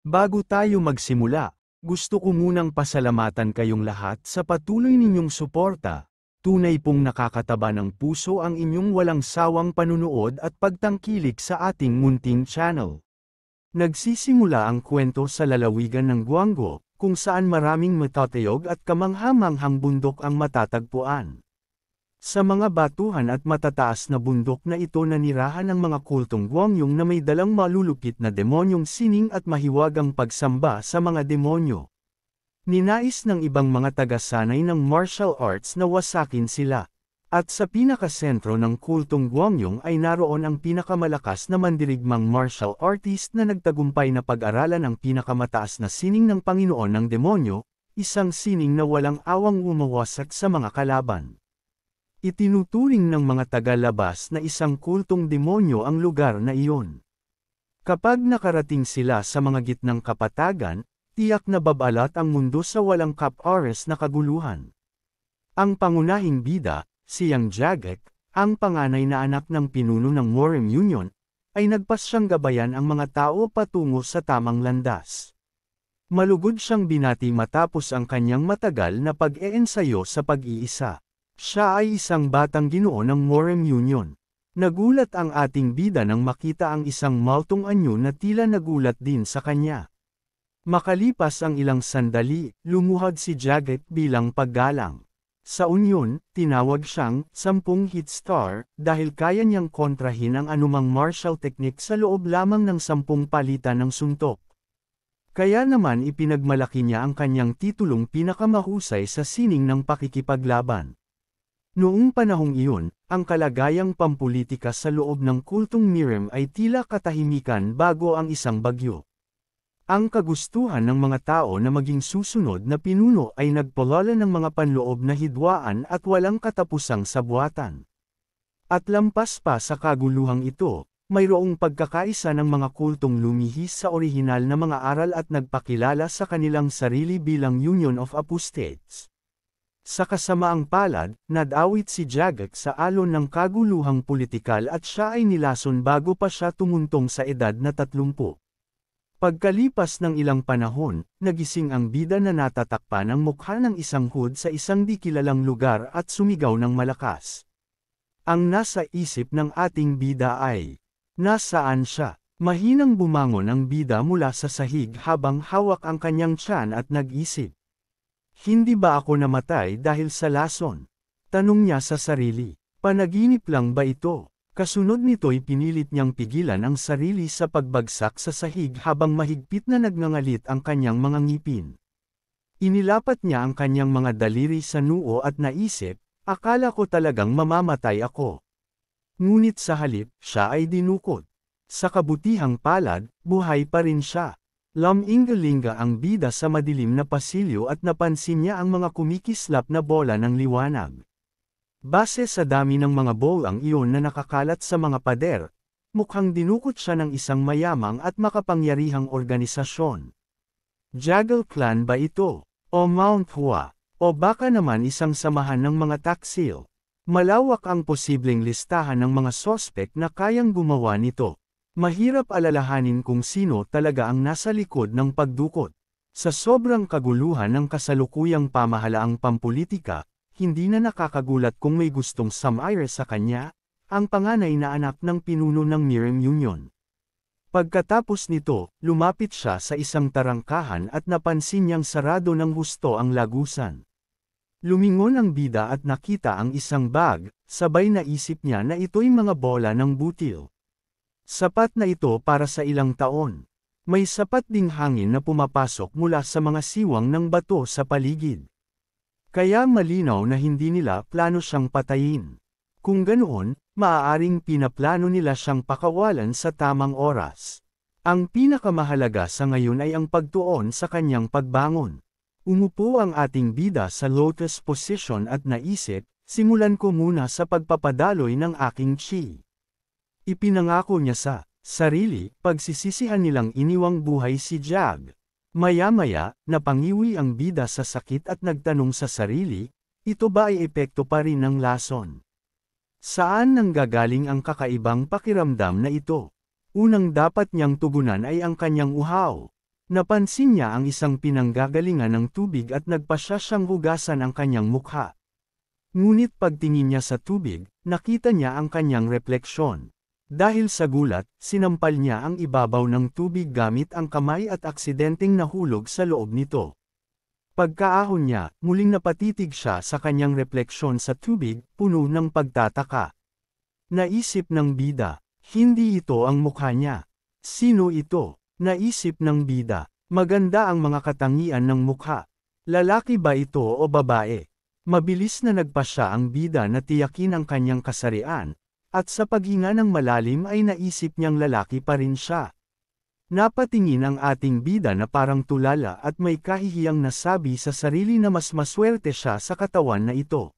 Bago tayo magsimula, gusto ko munang pasalamatan kayong lahat sa patuloy ninyong suporta. Tunay pong nakakataba ng puso ang inyong walang sawang panunood at pagtangkilik sa ating munting channel. Nagsisimula ang kwento sa lalawigan ng Guangguo, kung saan maraming matatayog at kamangha-manghang bundok ang matatagpuan. Sa mga batuhan at matataas na bundok na ito nanirahan ang mga kultong Guangyong na may dalang malulupit na demonyong sining at mahiwagang pagsamba sa mga demonyo. Ninais ng ibang mga taga-sanay ng martial arts na wasakin sila. At sa pinakasentro ng kultong Guangyong ay naroon ang pinakamalakas na mandirigmang martial artist na nagtagumpay na pag-aralan ang pinakamataas na sining ng Panginoon ng demonyo, isang sining na walang awang umawasak sa mga kalaban. Itinuturing ng mga taga-labas na isang kultong demonyo ang lugar na iyon. Kapag nakarating sila sa mga gitnang kapatagan, tiyak na babalat ang mundo sa walang kap-oras na kaguluhan. Ang pangunahing bida, si Yang Jagged, ang panganay na anak ng pinuno ng Warem Union, ay nagpasyang gabayan ang mga tao patungo sa tamang landas. Malugod siyang binati matapos ang kanyang matagal na pag-eensayo sa pag-iisa. Siya ay isang batang ginoo ng Warem Union. Nagulat ang ating bida nang makita ang isang maltong anyo na tila nagulat din sa kanya. Makalipas ang ilang sandali, lumuhad si Jagged bilang paggalang. Sa Union, tinawag siyang 10 hit star dahil kaya niyang kontrahin ang anumang martial technique sa loob lamang ng 10 palitan ng suntok. Kaya naman ipinagmalaki niya ang kanyang titulong pinakamahusay sa sining ng pakikipaglaban. Noong panahong iyon, ang kalagayang pampulitika sa loob ng kultong Mirim ay tila katahimikan bago ang isang bagyo. Ang kagustuhan ng mga tao na maging susunod na pinuno ay nagpalala ng mga panloob na hidwaan at walang katapusang sabuatan. At lampas pa sa kaguluhang ito, mayroong pagkakaisa ng mga kultong lumihis sa orihinal na mga aral at nagpakilala sa kanilang sarili bilang Union of Apostates. Sa kasamaang palad, nadawit si Jagged sa alon ng kaguluhang politikal at siya ay nilason bago pa siya tumuntong sa edad na 30. Pagkalipas ng ilang panahon, nagising ang bida na natatakpan ang mukha ng isang hood sa isang di kilalang lugar at sumigaw ng malakas. Ang nasa isip ng ating bida ay, nasaan siya? Mahinang bumangon ang bida mula sa sahig habang hawak ang kanyang tiyan at nag-isip. Hindi ba ako namatay dahil sa lason? Tanong niya sa sarili. Panaginip lang ba ito? Kasunod nito'y pinilit niyang pigilan ang sarili sa pagbagsak sa sahig habang mahigpit na nagngangalit ang kanyang mga ngipin. Inilapat niya ang kanyang mga daliri sa noo at naisip, akala ko talagang mamamatay ako. Ngunit sa halip, siya ay dinukot. Sa kabutihang palad, buhay pa rin siya. Lumingalinga ang bida sa madilim na pasilyo at napansin niya ang mga kumikislap na bola ng liwanag. Base sa dami ng mga bolang iyon na nakakalat sa mga pader, mukhang dinukot siya ng isang mayamang at makapangyarihang organisasyon. Jagged Clan ba ito? O Mount Hua? O baka naman isang samahan ng mga taksil? Malawak ang posibleng listahan ng mga sospek na kayang gumawa nito. Mahirap alalahanin kung sino talaga ang nasa likod ng pagdukot. Sa sobrang kaguluhan ng kasalukuyang pamahalaang pampulitika, hindi na nakakagulat kung may gustong sumire sa kanya, ang panganay na anak ng pinuno ng Mirim Union. Pagkatapos nito, lumapit siya sa isang tarangkahan at napansin niyang sarado ng husto ang lagusan. Lumingon ang bida at nakita ang isang bag, sabay naisip niya na ito'y mga bola ng butil. Sapat na ito para sa ilang taon. May sapat ding hangin na pumapasok mula sa mga siwang ng bato sa paligid. Kaya malinaw na hindi nila plano siyang patayin. Kung ganoon, maaaring pinaplano nila siyang pakawalan sa tamang oras. Ang pinakamahalaga sa ngayon ay ang pagtuon sa kanyang pagbangon. Umupo ang ating bida sa lotus position at naisip, simulan ko muna sa pagpapadaloy ng aking chi. Ipinangako niya sa sarili, pagsisisihan nilang iniwang buhay si Jag. Maya-maya, napangiwi ang bida sa sakit at nagtanong sa sarili, ito ba ay epekto pa rin ng lason? Saan nanggagaling ang kakaibang pakiramdam na ito? Unang dapat niyang tugunan ay ang kanyang uhaw. Napansin niya ang isang pinanggagalingan ng tubig at nagpasya siyang hugasan ang kanyang mukha. Ngunit pagtingin niya sa tubig, nakita niya ang kanyang refleksyon. Dahil sa gulat, sinampal niya ang ibabaw ng tubig gamit ang kamay at aksidenteng nahulog sa loob nito. Pagkaahon niya, muling napatitig siya sa kanyang refleksyon sa tubig, puno ng pagtataka. Naisip ng bida, hindi ito ang mukha niya. Sino ito? Naisip ng bida, maganda ang mga katangian ng mukha. Lalaki ba ito o babae? Mabilis na nagpasya ang bida na tiyakin ang kanyang kasarian, at sa paghinga ng malalim ay naisip niyang lalaki pa rin siya. Napatingin ang ating bida na parang tulala at may kahihiyang nasabi sa sarili na mas maswerte siya sa katawan na ito.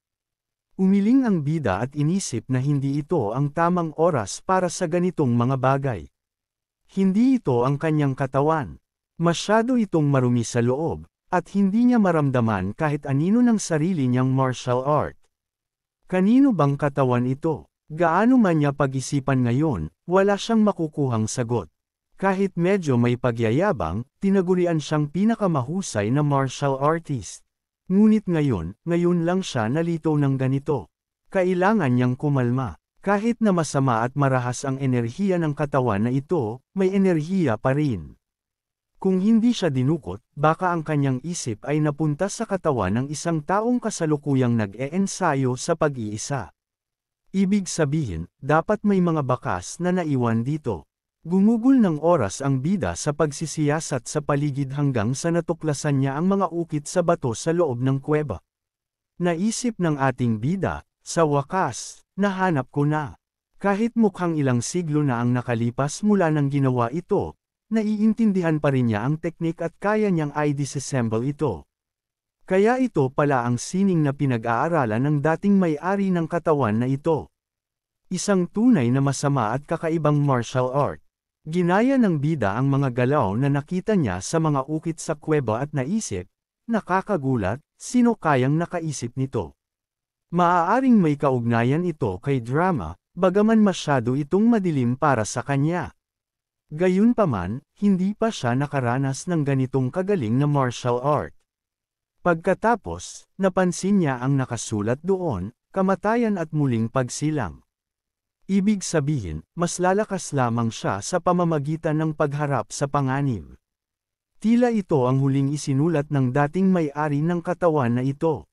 Umiling ang bida at inisip na hindi ito ang tamang oras para sa ganitong mga bagay. Hindi ito ang kanyang katawan. Masyado itong marumi sa loob, at hindi niya maramdaman kahit anino ng sarili niyang martial art. Kanino bang katawan ito? Gaano man niya pag-isipan ngayon, wala siyang makukuhang sagot. Kahit medyo may pagyayabang, tinagurian siyang pinakamahusay na martial artist. Ngunit ngayon lang siya nalito ng ganito. Kailangan niyang kumalma. Kahit na masama at marahas ang enerhiya ng katawan na ito, may enerhiya pa rin. Kung hindi siya dinukot, baka ang kanyang isip ay napunta sa katawan ng isang taong kasalukuyang nag-eensayo sa pag-iisa. Ibig sabihin, dapat may mga bakas na naiwan dito. Gumugol ng oras ang bida sa pagsisiyasat sa paligid hanggang sa natuklasan niya ang mga ukit sa bato sa loob ng kuweba. Naisip ng ating bida, sa wakas, nahanap ko na. Kahit mukhang ilang siglo na ang nakalipas mula nang ginawa ito, naiintindihan pa rin niya ang teknik at kaya niyang i-disassemble ito. Kaya ito pala ang sining na pinag-aaralan ng dating may-ari ng katawan na ito. Isang tunay na masama at kakaibang martial art. Ginaya ng bida ang mga galaw na nakita niya sa mga ukit sa kuweba at naisip, nakakagulat, sino kayang nakaisip nito? Maaaring may kaugnayan ito kay drama, bagaman masyado itong madilim para sa kanya. Gayunpaman, hindi pa siya nakaranas ng ganitong kagaling na martial art. Pagkatapos, napansin niya ang nakasulat doon, kamatayan at muling pagsilang. Ibig sabihin, mas lalakas lamang siya sa pamamagitan ng pagharap sa panganib. Tila ito ang huling isinulat ng dating may-ari ng katawan na ito.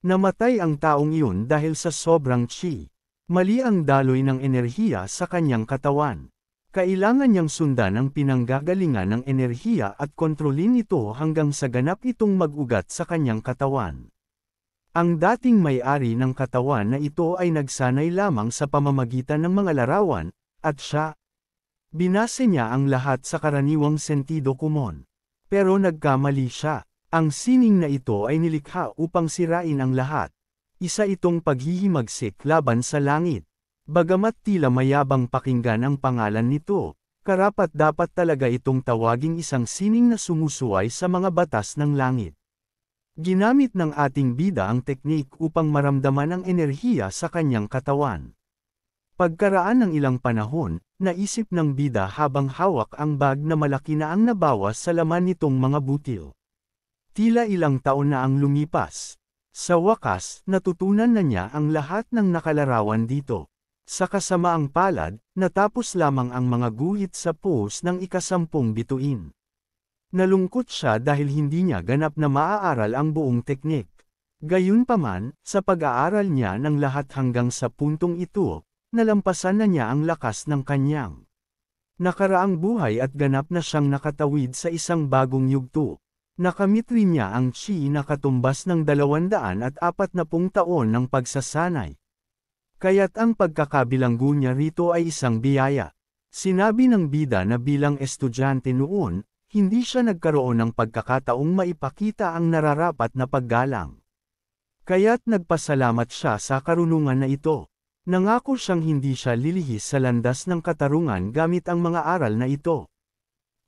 Namatay ang taong iyon dahil sa sobrang chi. Mali ang daloy ng enerhiya sa kanyang katawan. Kailangan niyang sundan ang pinanggagalingan ng enerhiya at kontrolin ito hanggang sa ganap itong mag-ugat sa kanyang katawan. Ang dating may-ari ng katawan na ito ay nagsanay lamang sa pamamagitan ng mga larawan, at siya. Binase niya ang lahat sa karaniwang sentido komon. Pero nagkamali siya. Ang sining na ito ay nilikha upang sirain ang lahat. Isa itong paghihimagsik laban sa langit. Bagamat tila mayabang pakinggan ang pangalan nito, karapat-dapat talaga itong tawaging isang sining na sumusuway sa mga batas ng langit. Ginamit ng ating bida ang teknik upang maramdaman ang enerhiya sa kanyang katawan. Pagkaraan ng ilang panahon, naisip ng bida habang hawak ang bag na malaki na ang nabawas sa laman nitong mga butil. Tila ilang taon na ang lumipas. Sa wakas, natutunan na niya ang lahat ng nakalarawan dito. Sa kasamaang palad, natapos lamang ang mga guhit sa post ng ika-10 bituin. Nalungkot siya dahil hindi niya ganap na maaaral ang buong teknik. Gayunpaman, sa pag-aaral niya ng lahat hanggang sa puntong ito, nalampasan na niya ang lakas ng kanyang nakaraang buhay at ganap na siyang nakatawid sa isang bagong yugto. Nakamit rin niya ang chi na katumbas ng 240 taon ng pagsasanay. Kaya't ang pagkakabilanggo niya rito ay isang biyaya. Sinabi ng bida na bilang estudyante noon, hindi siya nagkaroon ng pagkakataong maipakita ang nararapat na paggalang. Kaya't nagpasalamat siya sa karunungan na ito. Nangako siyang hindi siya lilihis sa landas ng katarungan gamit ang mga aral na ito.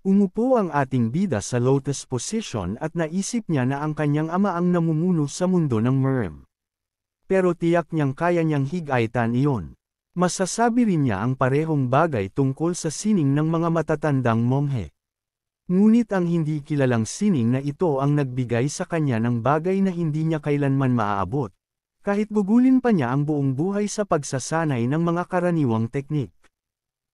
Umupo ang ating bida sa lotus position at naisip niya na ang kanyang ama ang namumuno sa mundo ng Merm. Pero tiyak niyang kaya niyang higaitan iyon. Masasabi rin niya ang parehong bagay tungkol sa sining ng mga matatandang momhe. Ngunit ang hindi kilalang sining na ito ang nagbigay sa kanya ng bagay na hindi niya kailanman maaabot, kahit gugulin pa niya ang buong buhay sa pagsasanay ng mga karaniwang teknik.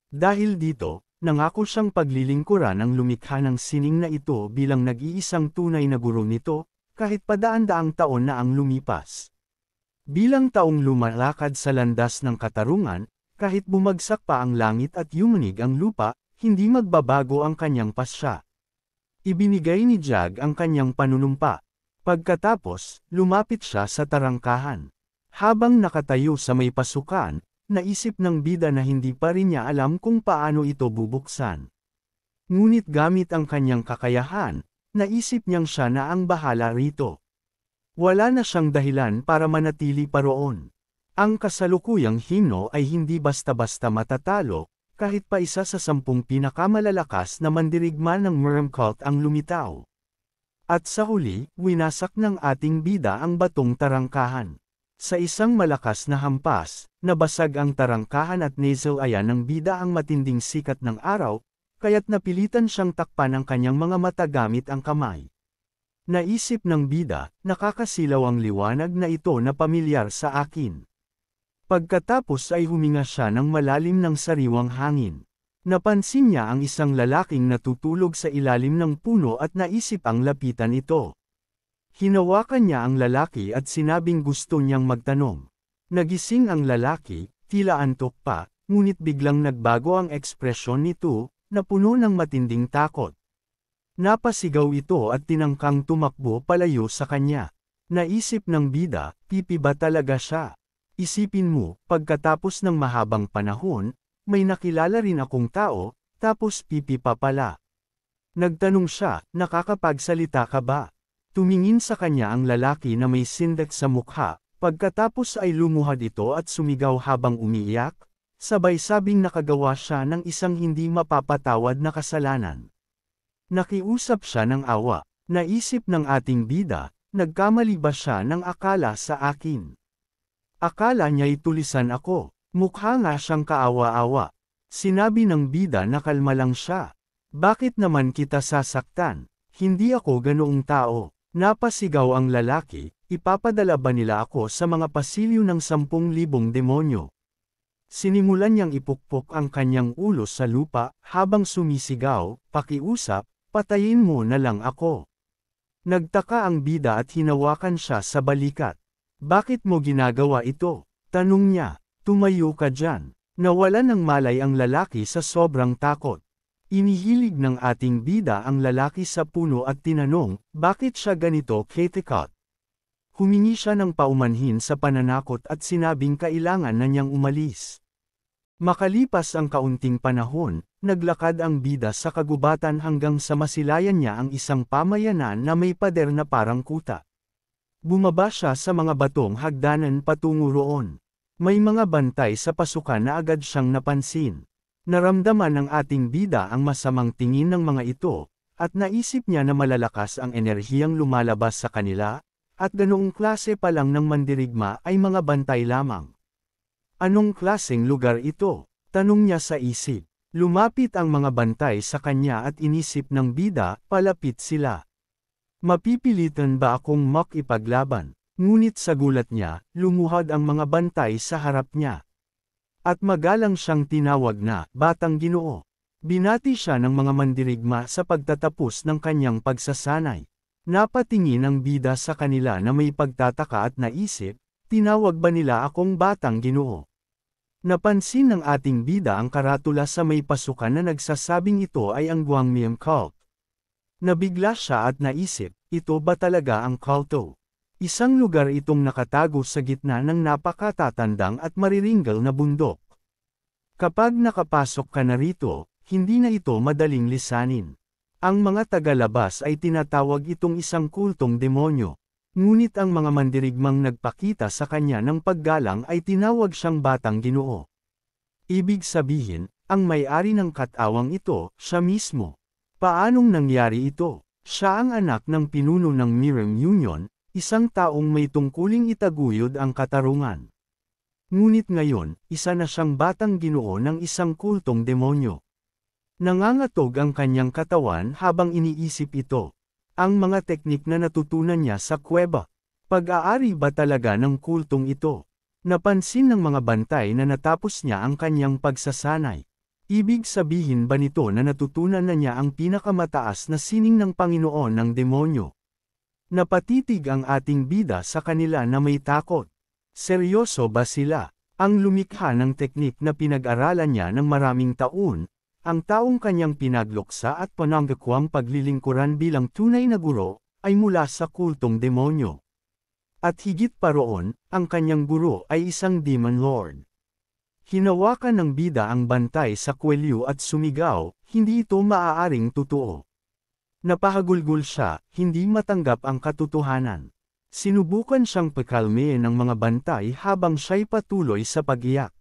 Dahil dito, nangako siyang paglilingkuran ang lumikha ng sining na ito bilang nag-iisang tunay na guro nito, kahit padaan-daang taon na ang lumipas. Bilang taong lumalakad sa landas ng katarungan, kahit bumagsak pa ang langit at yumanig ang lupa, hindi magbabago ang kanyang pasya. Ibinigay ni Jag ang kanyang panunumpa. Pagkatapos, lumapit siya sa tarangkahan. Habang nakatayo sa may pasukan, naisip ng bida na hindi pa rin niya alam kung paano ito bubuksan. Ngunit gamit ang kanyang kakayahan, naisip niyang siya na ang bahala rito. Wala na siyang dahilan para manatili pa roon. Ang kasalukuyang himno ay hindi basta-basta matatalo, kahit pa isa sa 10 pinakamalalakas na mandirigma ng Murm cult ang lumitaw. At sa huli, winasak ng ating bida ang batong tarangkahan. Sa isang malakas na hampas, nabasag ang tarangkahan at nasalayan ng bida ang matinding sikat ng araw, kaya't napilitan siyang takpan ang kanyang mga mata gamit ang kamay. Naisip ng bida, nakakasilaw ang liwanag na ito na pamilyar sa akin. Pagkatapos ay huminga siya ng malalim ng sariwang hangin. Napansin niya ang isang lalaking natutulog sa ilalim ng puno at naisip ang lapitan ito. Hinawakan niya ang lalaki at sinabing gusto niyang magtanong. Nagising ang lalaki, tila antok pa, ngunit biglang nagbago ang ekspresyon nito, na puno ng matinding takot. Napasigaw ito at tinangkang tumakbo palayo sa kanya. Naisip ng bida, pipi ba talaga siya? Isipin mo, pagkatapos ng mahabang panahon, may nakilala rin akong tao, tapos pipi pa pala. Nagtanong siya, nakakapagsalita ka ba? Tumingin sa kanya ang lalaki na may sindak sa mukha, pagkatapos ay lumuhad ito at sumigaw habang umiiyak, sabay sabing nakagawa siya ng isang hindi mapapatawad na kasalanan. Nakiusap siya ng awa. Naisip ng ating bida, nagkamali ba siya ng akala sa akin? Akala niya'y tulisan ako. Mukha nga siyang kaawa-awa. Sinabi ng bida na kalma lang siya. Bakit naman kita sasaktan? Hindi ako ganoong tao. Napasigaw ang lalaki, ipapadala ba nila ako sa mga pasilyo ng 10,000 demonyo? Sinimulan niyang ipukpok ang kanyang ulo sa lupa, habang sumisigaw, pakiusap, patayin mo na lang ako. Nagtaka ang bida at hinawakan siya sa balikat. Bakit mo ginagawa ito? Tanong niya. Tumayo ka dyan. Nawalan ng malay ang lalaki sa sobrang takot. Inihilig ng ating bida ang lalaki sa puno at tinanong, bakit siya ganito katikot? Humingi siya ng paumanhin sa pananakot at sinabing kailangan na niyang umalis. Makalipas ang kaunting panahon, naglakad ang bida sa kagubatan hanggang sa masilayan niya ang isang pamayanan na may pader na parang kuta. Bumaba siya sa mga batong hagdanan patungo roon. May mga bantay sa pasukan na agad siyang napansin. Naramdaman ng ating bida ang masamang tingin ng mga ito, at naisip niya na malalakas ang enerhiyang lumalabas sa kanila, at ganoong klase pa lang ng mandirigma ay mga bantay lamang. Anong klaseng lugar ito? Tanong niya sa isip. Lumapit ang mga bantay sa kanya at inisip ng bida, palapit sila. Mapipilitan ba akong makipaglaban? Ngunit sa gulat niya, lumuhad ang mga bantay sa harap niya. At magalang siyang tinawag na, Batang Ginoo. Binati siya ng mga mandirigma sa pagtatapos ng kanyang pagsasanay. Napatingin ang bida sa kanila na may pagtataka at naisip, tinawag ba nila akong Batang Ginoo? Napansin ng ating bida ang karatula sa may pasukan na nagsasabing ito ay ang Guangmian cult. Nabigla siya at naisip, ito ba talaga ang kulto? Isang lugar itong nakatago sa gitna ng napakatatandang at mariringgal na bundok. Kapag nakapasok ka na rito, hindi na ito madaling lisanin. Ang mga tagalabas ay tinatawag itong isang kultong demonyo. Ngunit ang mga mandirigmang nagpakita sa kanya ng paggalang ay tinawag siyang Batang Ginoo. Ibig sabihin, ang may-ari ng katawang ito, siya mismo. Paanong nangyari ito? Siya ang anak ng pinuno ng Mirim Union, isang taong may tungkuling itaguyod ang katarungan. Ngunit ngayon, isa na siyang Batang Ginoo ng isang kultong demonyo. Nangangatog ang kanyang katawan habang iniisip ito. Ang mga teknik na natutunan niya sa kuweba. Pag-aari ba talaga ng kultong ito? Napansin ng mga bantay na natapos niya ang kanyang pagsasanay. Ibig sabihin ba nito na natutunan na niya ang pinakamataas na sining ng Panginoon ng demonyo? Napatitig ang ating bida sa kanila na may takot. Seryoso ba sila? Ang lumikha ng teknik na pinag-aralan niya ng maraming taon, ang taong kanyang pinagluksa at pananggakwang paglilingkuran bilang tunay na guro, ay mula sa kultong demonyo. At higit pa roon, ang kanyang guro ay isang demon lord. Hinawakan ng bida ang bantay sa kwelyo at sumigaw, hindi ito maaaring totoo. Napahagulgol siya, hindi matanggap ang katotohanan. Sinubukan siyang pakalmehin ng mga bantay habang siya'y patuloy sa pag-iyak.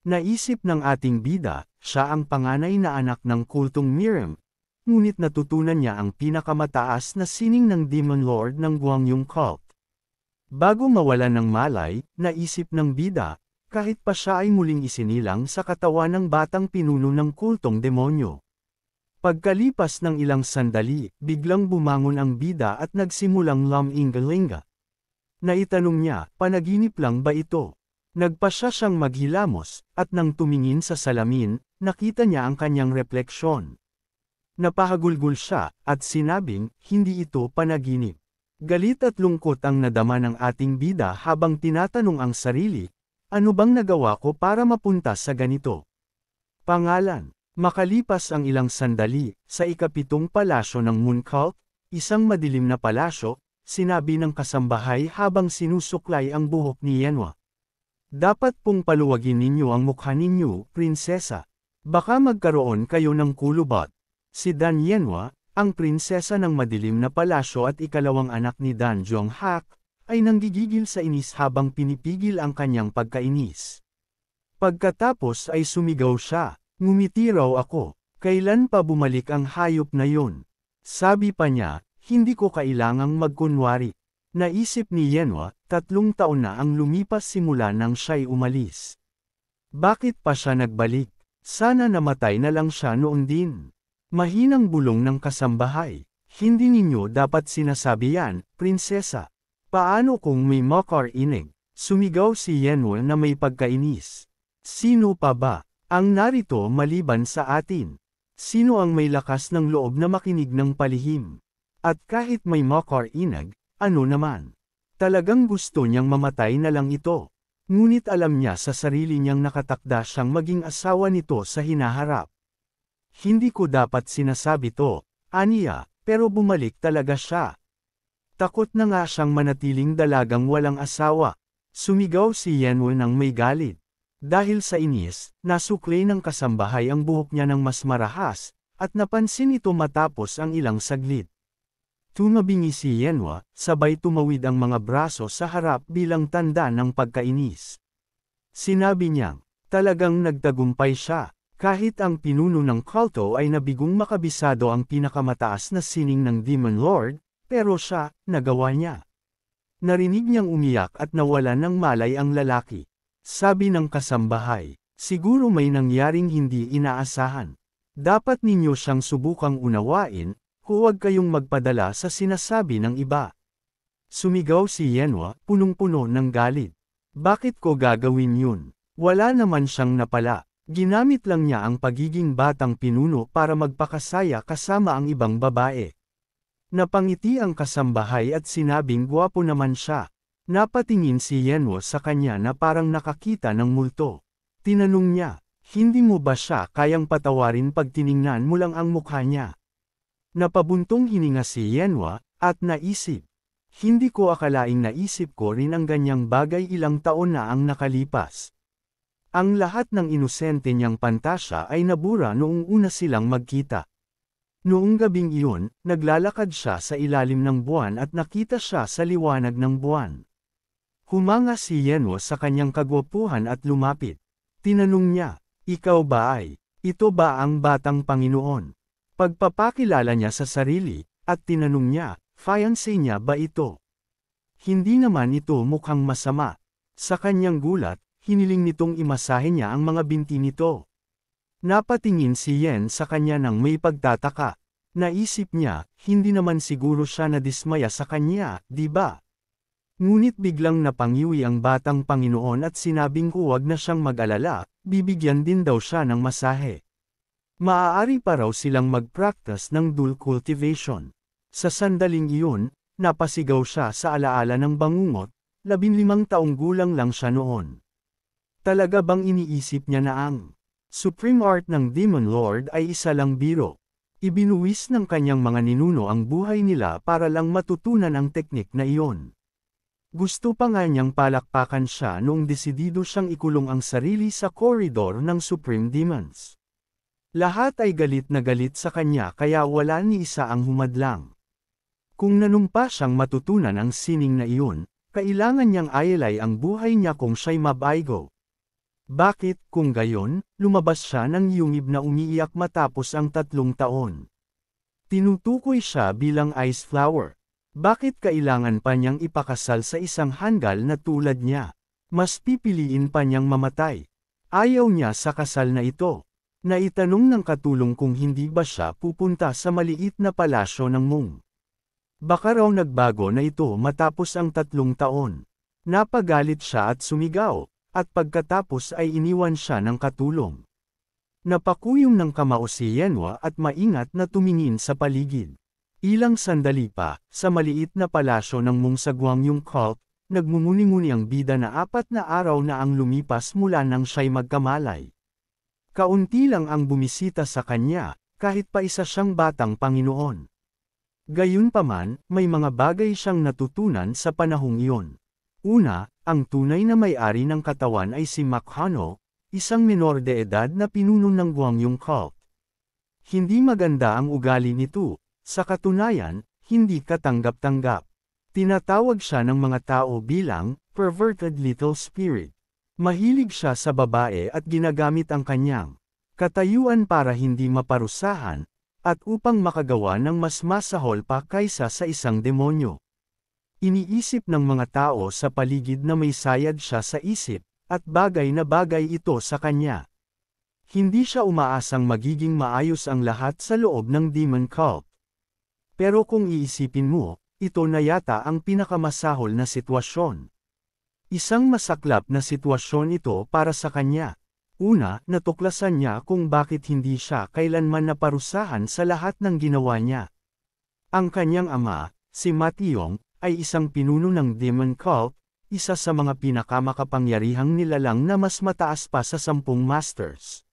Naisip ng ating bida, siya ang panganay na anak ng kultong Miriam, ngunit natutunan niya ang pinakamataas na sining ng Demon Lord ng Guangyong cult. Bago mawalan ng malay, naisip ng bida, kahit pa siya ay muling isinilang sa katawan ng batang pinuno ng kultong demonyo. Pagkalipas ng ilang sandali, biglang bumangon ang bida at nagsimulang lumingalinga. Naitanong niya, panaginip lang ba ito? Nagpasya siyang maghilamos, at nang tumingin sa salamin, nakita niya ang kanyang refleksyon. Napahagulgol siya, at sinabing, hindi ito panaginip. Galit at lungkot ang nadama ng ating bida habang tinatanong ang sarili, ano bang nagawa ko para mapunta sa ganito? Pangalan. Makalipas ang ilang sandali, sa ikapitong palasyo ng Moon Cult, isang madilim na palasyo, sinabi ng kasambahay habang sinusuklay ang buhok ni Yenwa. Dapat pong paluwagin ninyo ang mukha ninyo, prinsesa. Baka magkaroon kayo ng kulubot. Si Dan Yenwa, ang prinsesa ng madilim na palasyo at ikalawang anak ni Dan Jonghak, ay nanggigigil sa inis habang pinipigil ang kanyang pagkainis. Pagkatapos ay sumigaw siya. Ngumiti raw ako, kailan pa bumalik ang hayop na yun? Sabi pa niya, hindi ko kailangang magkunwari. Naisip ni Yenwa, 3 taon na ang lumipas simula nang siya'y umalis. Bakit pa siya nagbalik? Sana namatay na lang siya noon din. Mahinang bulong ng kasambahay. Hindi ninyo dapat sinasabi yan, prinsesa. Paano kung may makarinig? Sumigaw si Yenwa na may pagkainis. Sino pa ba? Ang narito maliban sa atin. Sino ang may lakas ng loob na makinig ng palihim? At kahit may makarinig, ano naman? Talagang gusto niyang mamatay na lang ito. Ngunit alam niya sa sarili niyang nakatakda siyang maging asawa nito sa hinaharap. Hindi ko dapat sinasabi to, aniya, pero bumalik talaga siya. Takot na nga siyang manatiling dalagang walang asawa. Sumigaw si Yenwa ng may galit. Dahil sa inis, nasukli ng kasambahay ang buhok niya ng mas marahas, at napansin ito matapos ang ilang saglit. Tumabingi si Yenwa, sabay tumawid ang mga braso sa harap bilang tanda ng pagkainis. Sinabi niyang, talagang nagtagumpay siya, kahit ang pinuno ng kulto ay nabigong makabisado ang pinakamataas na sining ng Demon Lord, pero siya, nagawa niya. Narinig niyang umiyak at nawalan ng malay ang lalaki. Sabi ng kasambahay, siguro may nangyaring hindi inaasahan. Dapat ninyo siyang subukang unawain, huwag kayong magpadala sa sinasabi ng iba. Sumigaw si Yenwa, punong-puno ng galit. Bakit ko gagawin yun? Wala naman siyang napala. Ginamit lang niya ang pagiging batang pinuno para magpakasaya kasama ang ibang babae. Napangiti ang kasambahay at sinabing gwapo naman siya. Napatingin si Yenwa sa kanya na parang nakakita ng multo. Tinanong niya, hindi mo ba siya kayang patawarin pag tiningnan mo lang ang mukha niya? Napabuntong hininga si Yenwa, at naisip. Hindi ko akalaing naisip ko rin ang ganyang bagay ilang taon na ang nakalipas. Ang lahat ng inosente niyang pantasya ay nabura noong una silang magkita. Noong gabing iyon, naglalakad siya sa ilalim ng buwan at nakita siya sa liwanag ng buwan. Humanga si Yenwa sa kanyang kagwapuhan at lumapit. Tinanong niya, ikaw ba ay, ito ba ang batang Panginoon? Pagpapakilala niya sa sarili, at tinanong niya, fiancé niya ba ito? Hindi naman ito mukhang masama. Sa kanyang gulat, hiniling nitong imasahe niya ang mga binti nito. Napatingin si Yen sa kanya nang may pagtataka. Naisip niya, hindi naman siguro siya nadismaya sa kanya, di ba? Ngunit biglang napangiwi ang batang Panginoon at sinabing huwag na siyang mag-alala, bibigyan din daw siya ng masahe. Maaari pa raw silang mag-practice ng dual cultivation. Sa sandaling iyon, napasigaw siya sa alaala ng bangungot, 15 taong gulang lang siya noon. Talaga bang iniisip niya na ang Supreme Art ng Demon Lord ay isa lang biro? Ibinuwis ng kanyang mga ninuno ang buhay nila para lang matutunan ang teknik na iyon. Gusto pa nga niyang palakpakan siya noong desidido siyang ikulong ang sarili sa koridor ng Supreme Demons. Lahat ay galit na galit sa kanya kaya wala ni isa ang humadlang. Kung nanumpa siyang matutunan ang sining na iyon, kailangan niyang ayalay ang buhay niya kung siya'y mabaigo. Bakit, kung gayon, lumabas siya ng yungib na umiiyak matapos ang 3 taon? Tinutukoy siya bilang ice flower. Bakit kailangan pa niyang ipakasal sa isang hanggal na tulad niya? Mas pipiliin pa niyang mamatay. Ayaw niya sa kasal na ito. Naitanong ng katulong kung hindi ba siya pupunta sa maliit na palasyo ng Mung. Baka raw nagbago na ito matapos ang 3 taon. Napagalit siya at sumigaw. At pagkatapos ay iniwan siya ng katulong. Napakuyom ng kamao si Yenwa at maingat na tumingin sa paligid. Ilang sandali pa, sa maliit na palasyo ng Mung sa Gwangyong cult, nagmumuni-muni ang bida na 4 na araw na ang lumipas mula nang siya'y magkamalay. Kaunti lang ang bumisita sa kanya, kahit pa isa siyang batang Panginoon. Gayunpaman, may mga bagay siyang natutunan sa panahong iyon. Una, ang tunay na may-ari ng katawan ay si Makhano, isang menor de edad na pinuno ng Gwangyong cult. Hindi maganda ang ugali nito, sa katunayan, hindi katanggap-tanggap. Tinatawag siya ng mga tao bilang perverted little spirit. Mahilig siya sa babae at ginagamit ang kanyang katayuan para hindi maparusahan, at upang makagawa ng mas masahol pa kaysa sa isang demonyo. Iniisip ng mga tao sa paligid na may sayad siya sa isip, at bagay na bagay ito sa kanya. Hindi siya umaasang magiging maayos ang lahat sa loob ng demon cult. Pero kung iisipin mo, ito na yata ang pinakamasahol na sitwasyon. Isang masaklap na sitwasyon ito para sa kanya. Una, natuklasan niya kung bakit hindi siya kailanman naparusahan sa lahat ng ginawa niya. Ang kanyang ama, si Matiyong, ay isang pinuno ng demon cult, isa sa mga pinakamakapangyarihang nilalang na mas mataas pa sa 10 masters.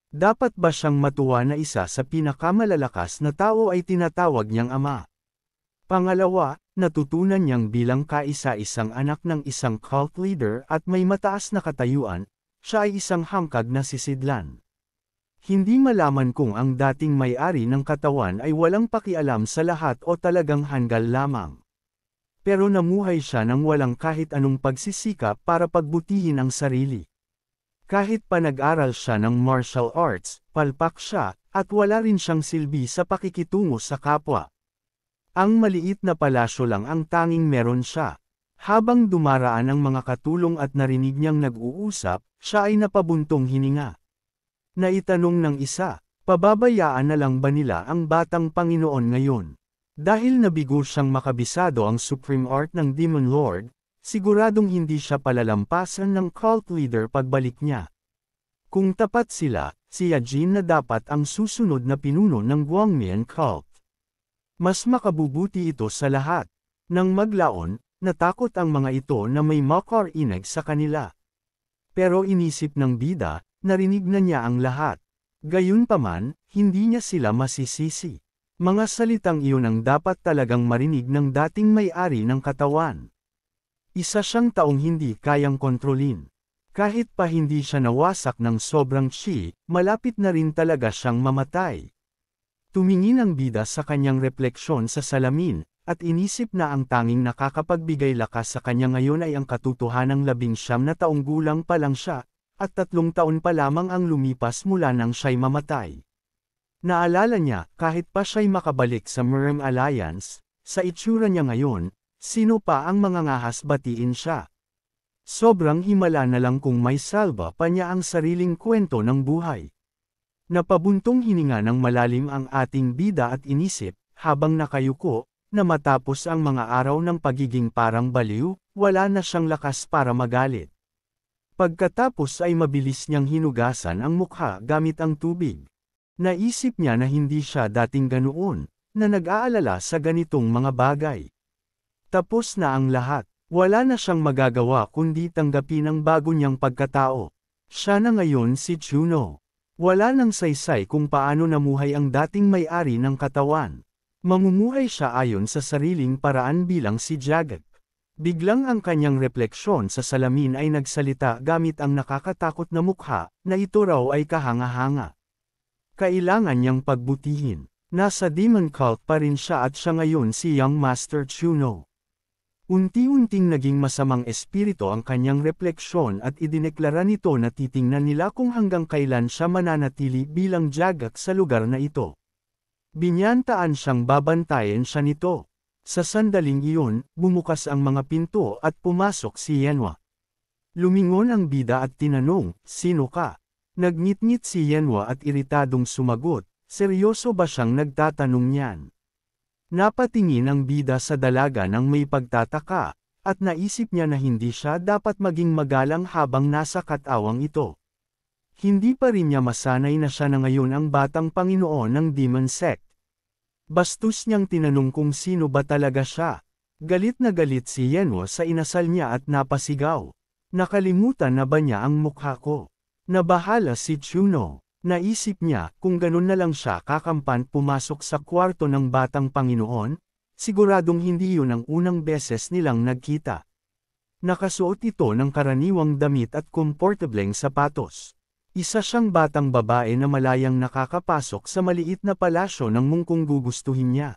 Dapat ba siyang matuwa na isa sa pinakamalalakas na tao ay tinatawag niyang ama? Pangalawa, natutunan niyang bilang kaisa-isang anak ng isang cult leader at may mataas na katayuan, siya ay isang hangkag na sisidlan. Hindi malaman kung ang dating may-ari ng katawan ay walang pakialam sa lahat o talagang hanggal lamang. Pero namuhay siya nang walang kahit anong pagsisikap para pagbutihin ang sarili. Kahit pa nag-aral siya ng martial arts, palpak siya, at wala rin siyang silbi sa pakikitungo sa kapwa. Ang maliit na palasyo lang ang tanging meron siya. Habang dumaraan ang mga katulong at narinig niyang nag-uusap, siya ay napabuntong hininga. Naitanong ng isa, pababayaan na lang ba nila ang batang Panginoon ngayon? Dahil nabigo siyang makabisado ang Supreme Art ng Demon Lord, siguradong hindi siya palalampasan ng cult leader pagbalik niya. Kung tapat sila, si Yajin na dapat ang susunod na pinuno ng Guangmian cult. Mas makabubuti ito sa lahat. Nang maglaon, natakot ang mga ito na may makarinig sa kanila. Pero inisip ng bida, narinig na niya ang lahat. Gayunpaman, hindi niya sila masisisi. Mga salitang iyon ang dapat talagang marinig ng dating may-ari ng katawan. Isa siyang taong hindi kayang kontrolin. Kahit pa hindi siya nawasak ng sobrang chi, malapit na rin talaga siyang mamatay. Tumingin ang bida sa kanyang refleksyon sa salamin, at inisip na ang tanging nakakapagbigay lakas sa kanya ngayon ay ang katotohanang 19 na taong gulang pa lang siya, at 3 taon pa lamang ang lumipas mula nang siya'y mamatay. Naalala niya, kahit pa siya'y makabalik sa Murem Alliance, sa itsura niya ngayon, sino pa ang mangangahas batiin siya? Sobrang himala na lang kung may salba pa niya ang sariling kwento ng buhay. Napabuntong hininga ng malalim ang ating bida at inisip, habang nakayuko, na matapos ang mga araw ng pagiging parang baliw, wala na siyang lakas para magalit. Pagkatapos ay mabilis niyang hinugasan ang mukha gamit ang tubig. Naisip niya na hindi siya dating ganoon, na nag-aalala sa ganitong mga bagay. Tapos na ang lahat, wala na siyang magagawa kundi tanggapin ang bago niyang pagkatao. Siya na ngayon si Chuno. Wala nang saysay kung paano namuhay ang dating may-ari ng katawan. Mamumuhay siya ayon sa sariling paraan bilang si Jagat. Biglang ang kanyang refleksyon sa salamin ay nagsalita gamit ang nakakatakot na mukha, na ito raw ay kahanga-hanga. Kailangan niyang pagbutihin. Nasa demon cult pa rin siya at siya ngayon si Young Master Chuno. Unti-unting naging masamang espiritu ang kanyang refleksyon at idineklara nito na titingnan nila kung hanggang kailan siya mananatili bilang Jagat sa lugar na ito. Binyantaan siyang babantayan siya nito. Sa sandaling iyon, bumukas ang mga pinto at pumasok si Yenwa. Lumingon ang bida at tinanong, "Sino ka?" Nagngit-ngit si Yenwa at iritadong sumagot, seryoso ba siyang nagtatanong niyan? Napatingin ang bida sa dalaga nang may pagtataka, at naisip niya na hindi siya dapat maging magalang habang nasa katawang ito. Hindi pa rin niya masanay na siya na ngayon ang batang Panginoon ng Demon Sect. Bastos niyang tinanong kung sino ba talaga siya. Galit na galit si Yenwa sa inasal niya at napasigaw. Nakalimutan na ba niya ang mukha ko? Nabahala si Chuno. Naisip niya, kung ganun na lang siya kakampan pumasok sa kwarto ng batang Panginoon, siguradong hindi yun ang unang beses nilang nagkita. Nakasuot ito ng karaniwang damit at komportableng sapatos. Isa siyang batang babae na malayang nakakapasok sa maliit na palasyo ng mungkong gugustuhin niya.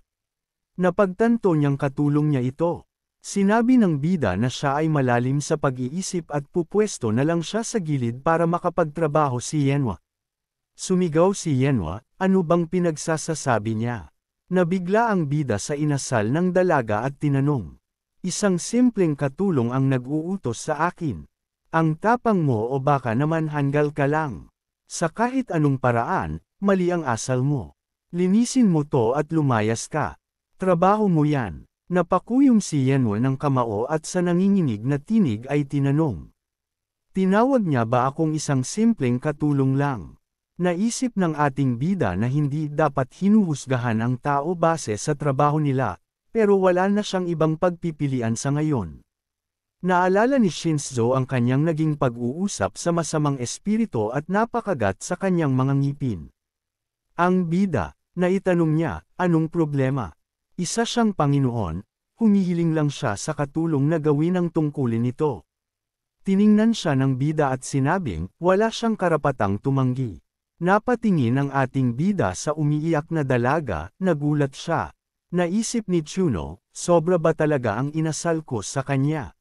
Napagtanto niyang katulong niya ito. Sinabi ng bida na siya ay malalim sa pag-iisip at pupwesto na lang siya sa gilid para makapagtrabaho si Yenwa. Sumigaw si Yenwa, ano bang pinagsasasabi niya? Nabigla ang bida sa inasal ng dalaga at tinanong. Isang simpleng katulong ang nag-uutos sa akin. Ang tapang mo o baka naman hanggal ka lang. Sa kahit anong paraan, mali ang asal mo. Linisin mo to at lumayas ka. Trabaho mo yan. Napakuyom si Yenwa ng kamao at sa nanginginig na tinig ay tinanong. Tinawag niya ba akong isang simpleng katulong lang? Naisip ng ating bida na hindi dapat hinuhusgahan ang tao base sa trabaho nila, pero wala na siyang ibang pagpipilian sa ngayon. Naalala ni Shinzo ang kanyang naging pag-uusap sa masamang espiritu at napakagat sa kanyang mga ngipin. Ang bida, naitanong niya, anong problema? Isa siyang Panginoon, humihiling lang siya sa katulong na gawin ang tungkulin nito. Tiningnan siya ng bida at sinabing, wala siyang karapatang tumanggi. Napatingin ang ating bida sa umiiyak na dalaga, nagulat siya. Naisip ni Chuno, sobra ba talaga ang inasal ko sa kanya?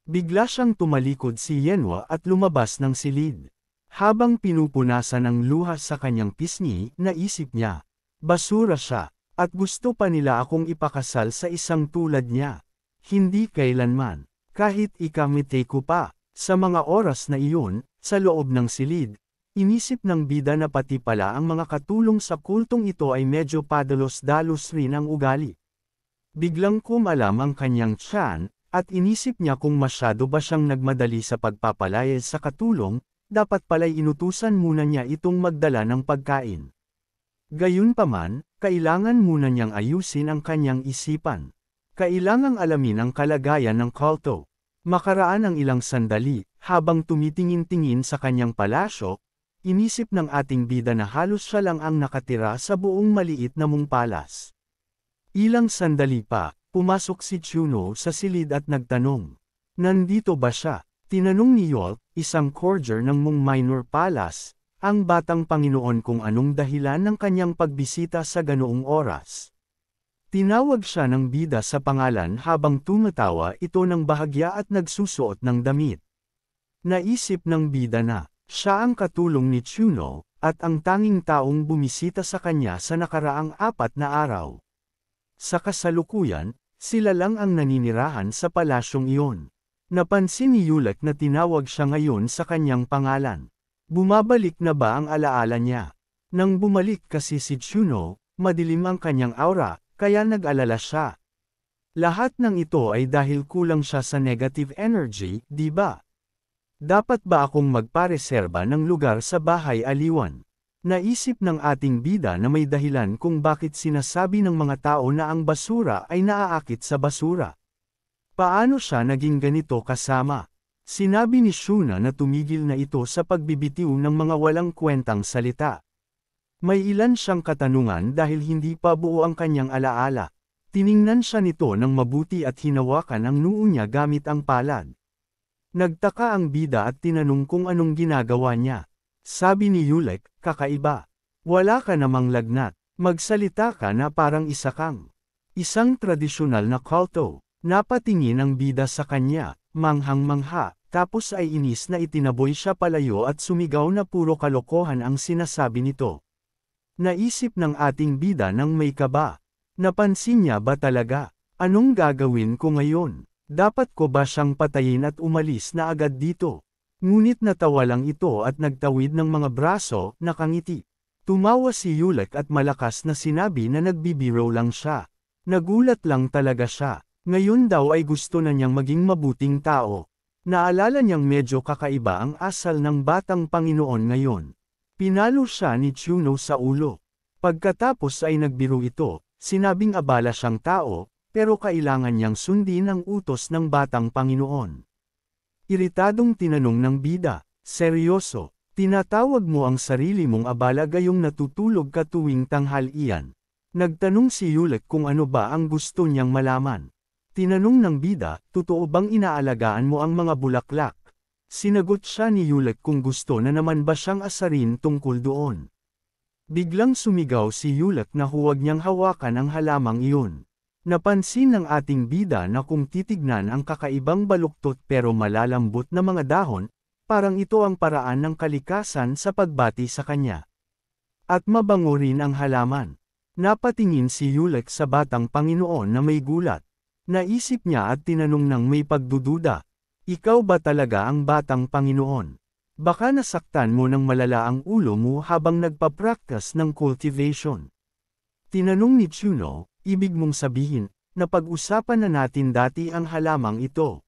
Bigla siyang tumalikod si Yenwa at lumabas ng silid. Habang pinupunasan ng luha sa kanyang pisngi, naisip niya, basura siya, at gusto pa nila akong ipakasal sa isang tulad niya. Hindi kailanman, kahit ikamite ko pa. Sa mga oras na iyon, sa loob ng silid, inisip ng bida na pati pala ang mga katulong sa kultong ito ay medyo padalos-dalos rin ang ugali. Biglang kumalam ang kanyang tiyan, at inisip niya kung masyado ba siyang nagmadali sa pagpapalayas sa katulong, dapat pala'y inutusan muna niya itong magdala ng pagkain. Gayunpaman, kailangan muna niyang ayusin ang kanyang isipan. Kailangang alamin ang kalagayan ng kulto. Makaraan ang ilang sandali, habang tumitingin-tingin sa kanyang palasyo, inisip ng ating bida na halos siya lang ang nakatira sa buong maliit na palas. Ilang sandali pa, pumasok si Chuno sa silid at nagtanong. Nandito ba siya? Tinanong ni Yolk, isang courtier ng Minor Palace, ang batang Panginoon kung anong dahilan ng kanyang pagbisita sa ganoong oras. Tinawag siya ng bida sa pangalan habang tumatawa ito ng bahagya at nagsusuot ng damit. Naisip ng bida na, siya ang katulong ni Chuno, at ang tanging taong bumisita sa kanya sa nakaraang 4 na araw. Sa kasalukuyan, sila lang ang naninirahan sa palasyong iyon. Napansin ni Yulek na tinawag siya ngayon sa kanyang pangalan. Bumabalik na ba ang alaala niya? Nang bumalik kasi si Chuno, madilim ang kanyang aura, kaya nag-alala siya. Lahat ng ito ay dahil kulang siya sa negative energy, di ba? Dapat ba akong magpareserba ng lugar sa bahay aliwan? Naisip ng ating bida na may dahilan kung bakit sinasabi ng mga tao na ang basura ay naaakit sa basura. Paano siya naging ganito kasama? Sinabi ni Shuna na tumigil na ito sa pagbibitiw ng mga walang kwentang salita. May ilan siyang katanungan dahil hindi pa buo ang kanyang alaala. Tiningnan siya nito ng mabuti at hinawakan ang noo niya gamit ang palad. Nagtaka ang bida at tinanong kung anong ginagawa niya. Sabi ni Yulek, kakaiba. Wala ka namang lagnat. Magsalita ka na parang isa kang isang tradisyonal na kulto. Napatingin ang bida sa kanya, manghang-mangha, tapos ay inis na itinaboy siya palayo at sumigaw na puro kalokohan ang sinasabi nito. Naisip ng ating bida ng may kaba. Napansin niya ba talaga? Anong gagawin ko ngayon? Dapat ko ba siyang patayin at umalis na agad dito? Ngunit natawa lang ito at nagtawid ng mga braso, nakangiti. Tumawa si Yulek at malakas na sinabi na nagbibiro lang siya. Nagulat lang talaga siya. Ngayon daw ay gusto na niyang maging mabuting tao. Naalala niyang medyo kakaiba ang asal ng batang Panginoon ngayon. Pinalo siya ni Chuno sa ulo. Pagkatapos ay nagbiro ito, sinabing abala siyang tao, pero kailangan niyang sundin ang utos ng batang Panginoon. Iritadong tinanong ng bida, seryoso, tinatawag mo ang sarili mong abala gayong natutulog ka tuwing tanghalian. Nagtanong si Yulek kung ano ba ang gusto niyang malaman. Tinanong ng bida, totoo bang inaalagaan mo ang mga bulaklak? Sinagot siya ni Yulek kung gusto na naman ba siyang asarin tungkol doon. Biglang sumigaw si Yulek na huwag niyang hawakan ang halamang iyon. Napansin ng ating bida na kung titignan ang kakaibang baluktot pero malalambot na mga dahon, parang ito ang paraan ng kalikasan sa pagbati sa kanya. At mabango rin ang halaman. Napatingin si Yulek sa batang Panginoon na may gulat. Naisip niya at tinanong ng may pagdududa, ikaw ba talaga ang batang Panginoon? Baka nasaktan mo ng malala ang ulo mo habang nagpa-practice ng cultivation. Tinanong ni Chuno, ibig mong sabihin, na pag-usapan na natin dati ang halamang ito.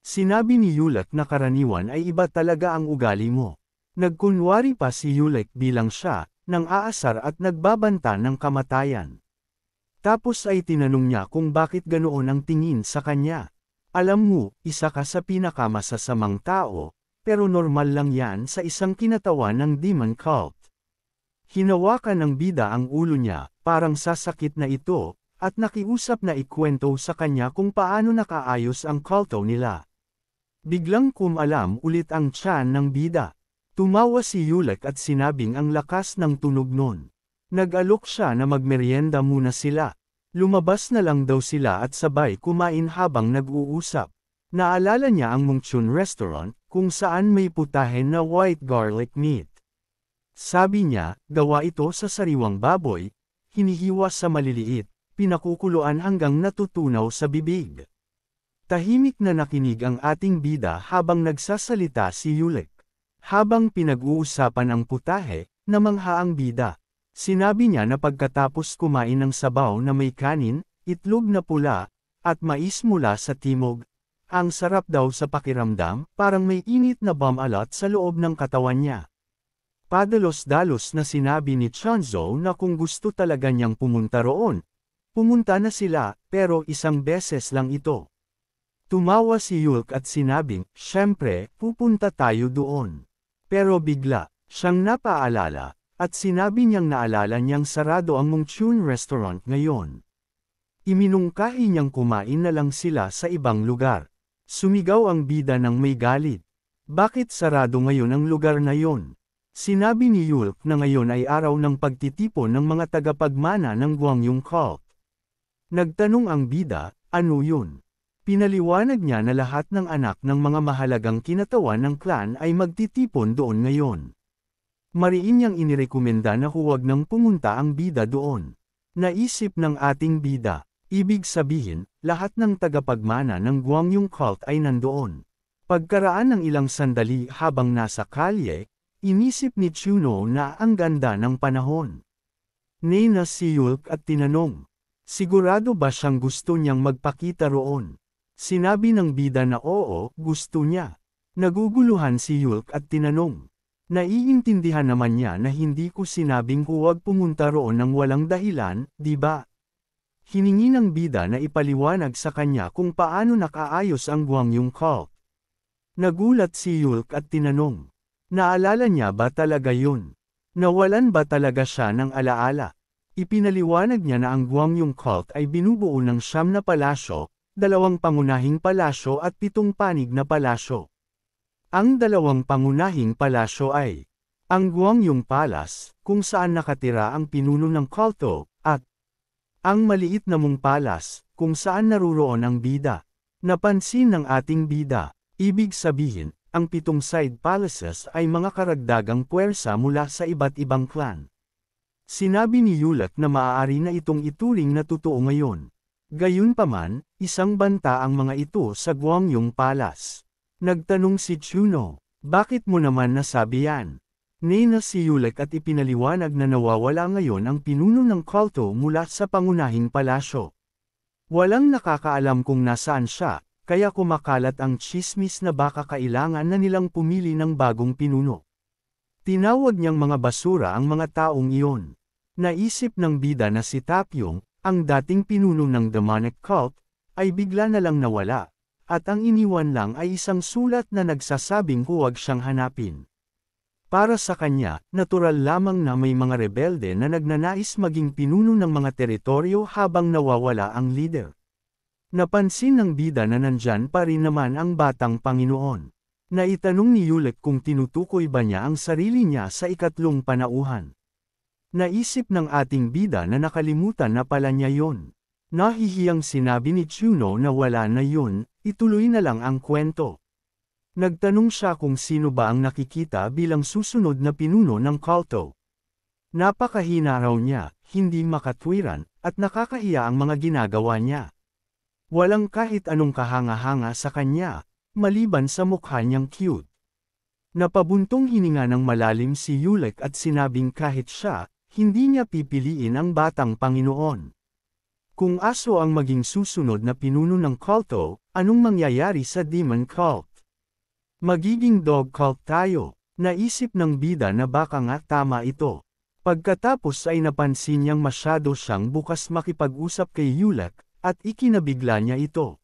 Sinabi ni Yulek na karaniwan ay iba talaga ang ugali mo. Nagkunwari pa si Yulek bilang siya, nang aasar at nagbabanta ng kamatayan. Tapos ay tinanong niya kung bakit ganoon ang tingin sa kanya. Alam mo, isa ka sa pinakamasasamang tao, pero normal lang yan sa isang kinatawan ng demon cult. Hinawakan ng bida ang ulo niya, parang sasakit na ito, at nakiusap na ikwento sa kanya kung paano nakaayos ang kulto nila. Biglang kumalam ulit ang tiyan ng bida. Tumawa si Yulek at sinabing ang lakas ng tunog nun. Nag-alok siya na magmeryenda muna sila. Lumabas na lang daw sila at sabay kumain habang nag-uusap. Naalala niya ang Mungchun Restaurant, kung saan may putahe na white garlic meat. Sabi niya, gawa ito sa sariwang baboy, hinihiwa sa maliliit, pinakukuluan hanggang natutunaw sa bibig. Tahimik na nakinig ang ating bida habang nagsasalita si Yulek. Habang pinag-uusapan ang putahe, namangha ang bida. Sinabi niya na pagkatapos kumain ng sabaw na may kanin, itlog na pula, at mais mula sa timog, ang sarap daw sa pakiramdam, parang may init na bumalat sa loob ng katawan niya. Padalos-dalos na sinabi ni Chunzo na kung gusto talaga niyang pumunta roon. Pumunta na sila, pero isang beses lang ito. Tumawa si Yulek at sinabing, syempre, pupunta tayo doon. Pero bigla, siyang napaalala, at sinabi niyang naalala niyang sarado ang Mungchun Restaurant ngayon. Iminungkahi niyang kumain na lang sila sa ibang lugar. Sumigaw ang bida ng may galit. Bakit sarado ngayon ang lugar na yon? Sinabi ni Yulek na ngayon ay araw ng pagtitipon ng mga tagapagmana ng Guangyong cult. Nagtanong ang bida, ano yun? Pinaliwanag niya na lahat ng anak ng mga mahalagang kinatawan ng clan ay magtitipon doon ngayon. Mariin niyang inirekomenda na huwag nang pumunta ang bida doon. Naisip ng ating bida, ibig sabihin, lahat ng tagapagmana ng Guangyong cult ay nandoon. Pagkaraan ng ilang sandali habang nasa kalye, Inisip ni Chuno na ang ganda ng panahon. Nina si Yulk at tinanong. Sigurado ba siyang gusto niyang magpakita roon? Sinabi ng bida na oo, gusto niya. Naguguluhan si Yulk at tinanong. Naiintindihan naman niya na hindi ko sinabing huwag pumunta roon ng walang dahilan, di ba? Hiningi ng bida na ipaliwanag sa kanya kung paano nakaayos ang Gwangyong cult. Nagulat si Yulk at tinanong. Naalala niya ba talaga yun? Nawalan ba talaga siya ng alaala? Ipinaliwanag niya na ang Gwangyong cult ay binubuo ng 9 na palasyo, 2 pangunahing palasyo at 7 panig na palasyo. Ang 2 pangunahing palasyo ay ang Gwangyong Palace, kung saan nakatira ang pinuno ng kulto, at ang maliit na Mung Palace, kung saan naruroon ang bida. Napansin ng ating bida, ibig sabihin, ang 7 side palaces ay mga karagdagang puwersa mula sa iba't ibang clan. Sinabi ni Yulak na maaari na itong ituring na totoo ngayon. Gayunpaman, isang banta ang mga ito sa Gwangyong Palace. Nagtanong si Chuno, bakit mo naman nasabi yan? Nina si Yulak at ipinaliwanag na nawawala ngayon ang pinuno ng kulto mula sa pangunahing palasyo. Walang nakakaalam kung nasaan siya, kaya kumakalat ang tsismis na baka kailangan na nilang pumili ng bagong pinuno. Tinawag niyang mga basura ang mga taong iyon. Naisip ng bida na si Tapyong, ang dating pinuno ng demonic cult, ay bigla na lang nawala, at ang iniwan lang ay isang sulat na nagsasabing huwag siyang hanapin. Para sa kanya, natural lamang na may mga rebelde na nagnanais maging pinuno ng mga teritoryo habang nawawala ang leader. Napansin ng bida na nandyan pa rin naman ang batang Panginoon. Naitanong ni Yulek kung tinutukoy ba niya ang sarili niya sa ikatlong panauhan. Naisip ng ating bida na nakalimutan na pala niya yon. Nahihiyang sinabi ni Chuno na wala na yun, ituloy na lang ang kwento. Nagtanong siya kung sino ba ang nakikita bilang susunod na pinuno ng kulto. Napakahina raw niya, hindi makatwiran, at nakakahiya ang mga ginagawa niya. Walang kahit anong kahanga-hanga sa kanya, maliban sa mukha niyang cute. Napabuntong hininga ng malalim si Yulek at sinabing kahit siya, hindi niya pipiliin ang batang Panginoon. Kung aso ang maging susunod na pinuno ng kulto, anong mangyayari sa demon cult? Magiging dog cult tayo, naisip ng bida na baka nga tama ito. Pagkatapos ay napansin niyang masyado siyang bukas makipag-usap kay Yulek, at ikinabigla niya ito.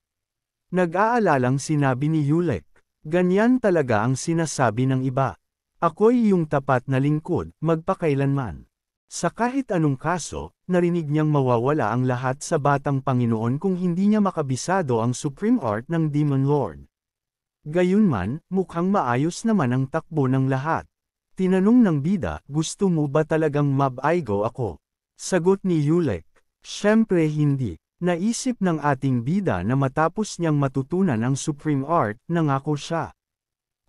Nag-aalalang sinabi ni Yulek, ganyan talaga ang sinasabi ng iba. Ako'y iyong tapat na lingkod, magpakailanman. Sa kahit anong kaso, narinig niyang mawawala ang lahat sa batang Panginoon kung hindi niya makabisado ang Supreme Art ng Demon Lord. Gayunman, mukhang maayos naman ang takbo ng lahat. Tinanong ng bida, gusto mo ba talagang mabaigo ako? Sagot ni Yulek, syempre hindi. Naisip ng ating bida na matapos niyang matutunan ang Supreme Art, nangako siya.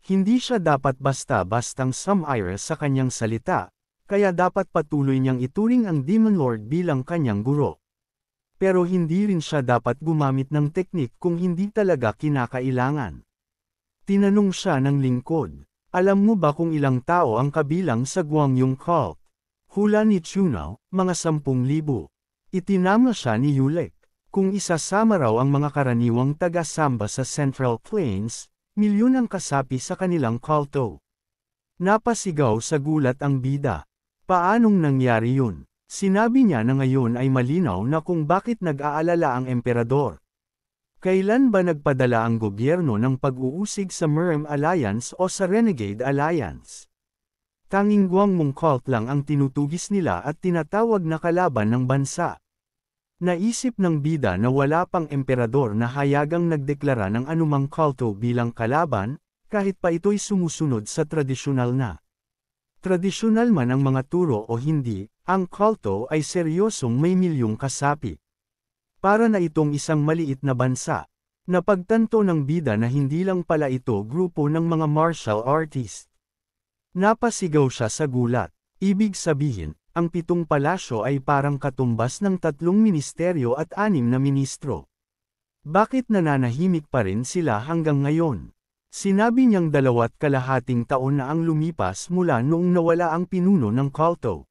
Hindi siya dapat basta-bastang sumire sa kanyang salita, kaya dapat patuloy niyang ituring ang Demon Lord bilang kanyang guro. Pero hindi rin siya dapat gumamit ng teknik kung hindi talaga kinakailangan. Tinanong siya ng lingkod, alam mo ba kung ilang tao ang kabilang sa Gwangyong cult? Hula ni Chuno, mga 10,000. Itinama siya ni Yulek. Kung isasama raw ang mga karaniwang taga-samba sa Central Plains, milyon ang kasapi sa kanilang kulto. Napasigaw sa gulat ang bida. Paanong nangyari yun? Sinabi niya na ngayon ay malinaw na kung bakit nag-aalala ang emperador. Kailan ba nagpadala ang gobyerno ng pag-uusig sa Merm Alliance o sa Renegade Alliance? Tanging Gwangyong cult lang ang tinutugis nila at tinatawag na kalaban ng bansa. Naisip ng bida na wala pang emperador na hayagang nagdeklara ng anumang kulto bilang kalaban, kahit pa ito'y sumusunod sa tradisyonal na. Tradisyonal man ang mga turo o hindi, ang kulto ay seryosong may milyong kasapi. Para na itong isang maliit na bansa. Napagtanto ng bida na hindi lang pala ito grupo ng mga martial artist. Napasigaw siya sa gulat. Ibig sabihin, ang 7 palasyo ay parang katumbas ng 3 ministeryo at 6 na ministro. Bakit nananahimik pa rin sila hanggang ngayon? Sinabi niyang 2.5 taon na ang lumipas mula noong nawala ang pinuno ng kulto.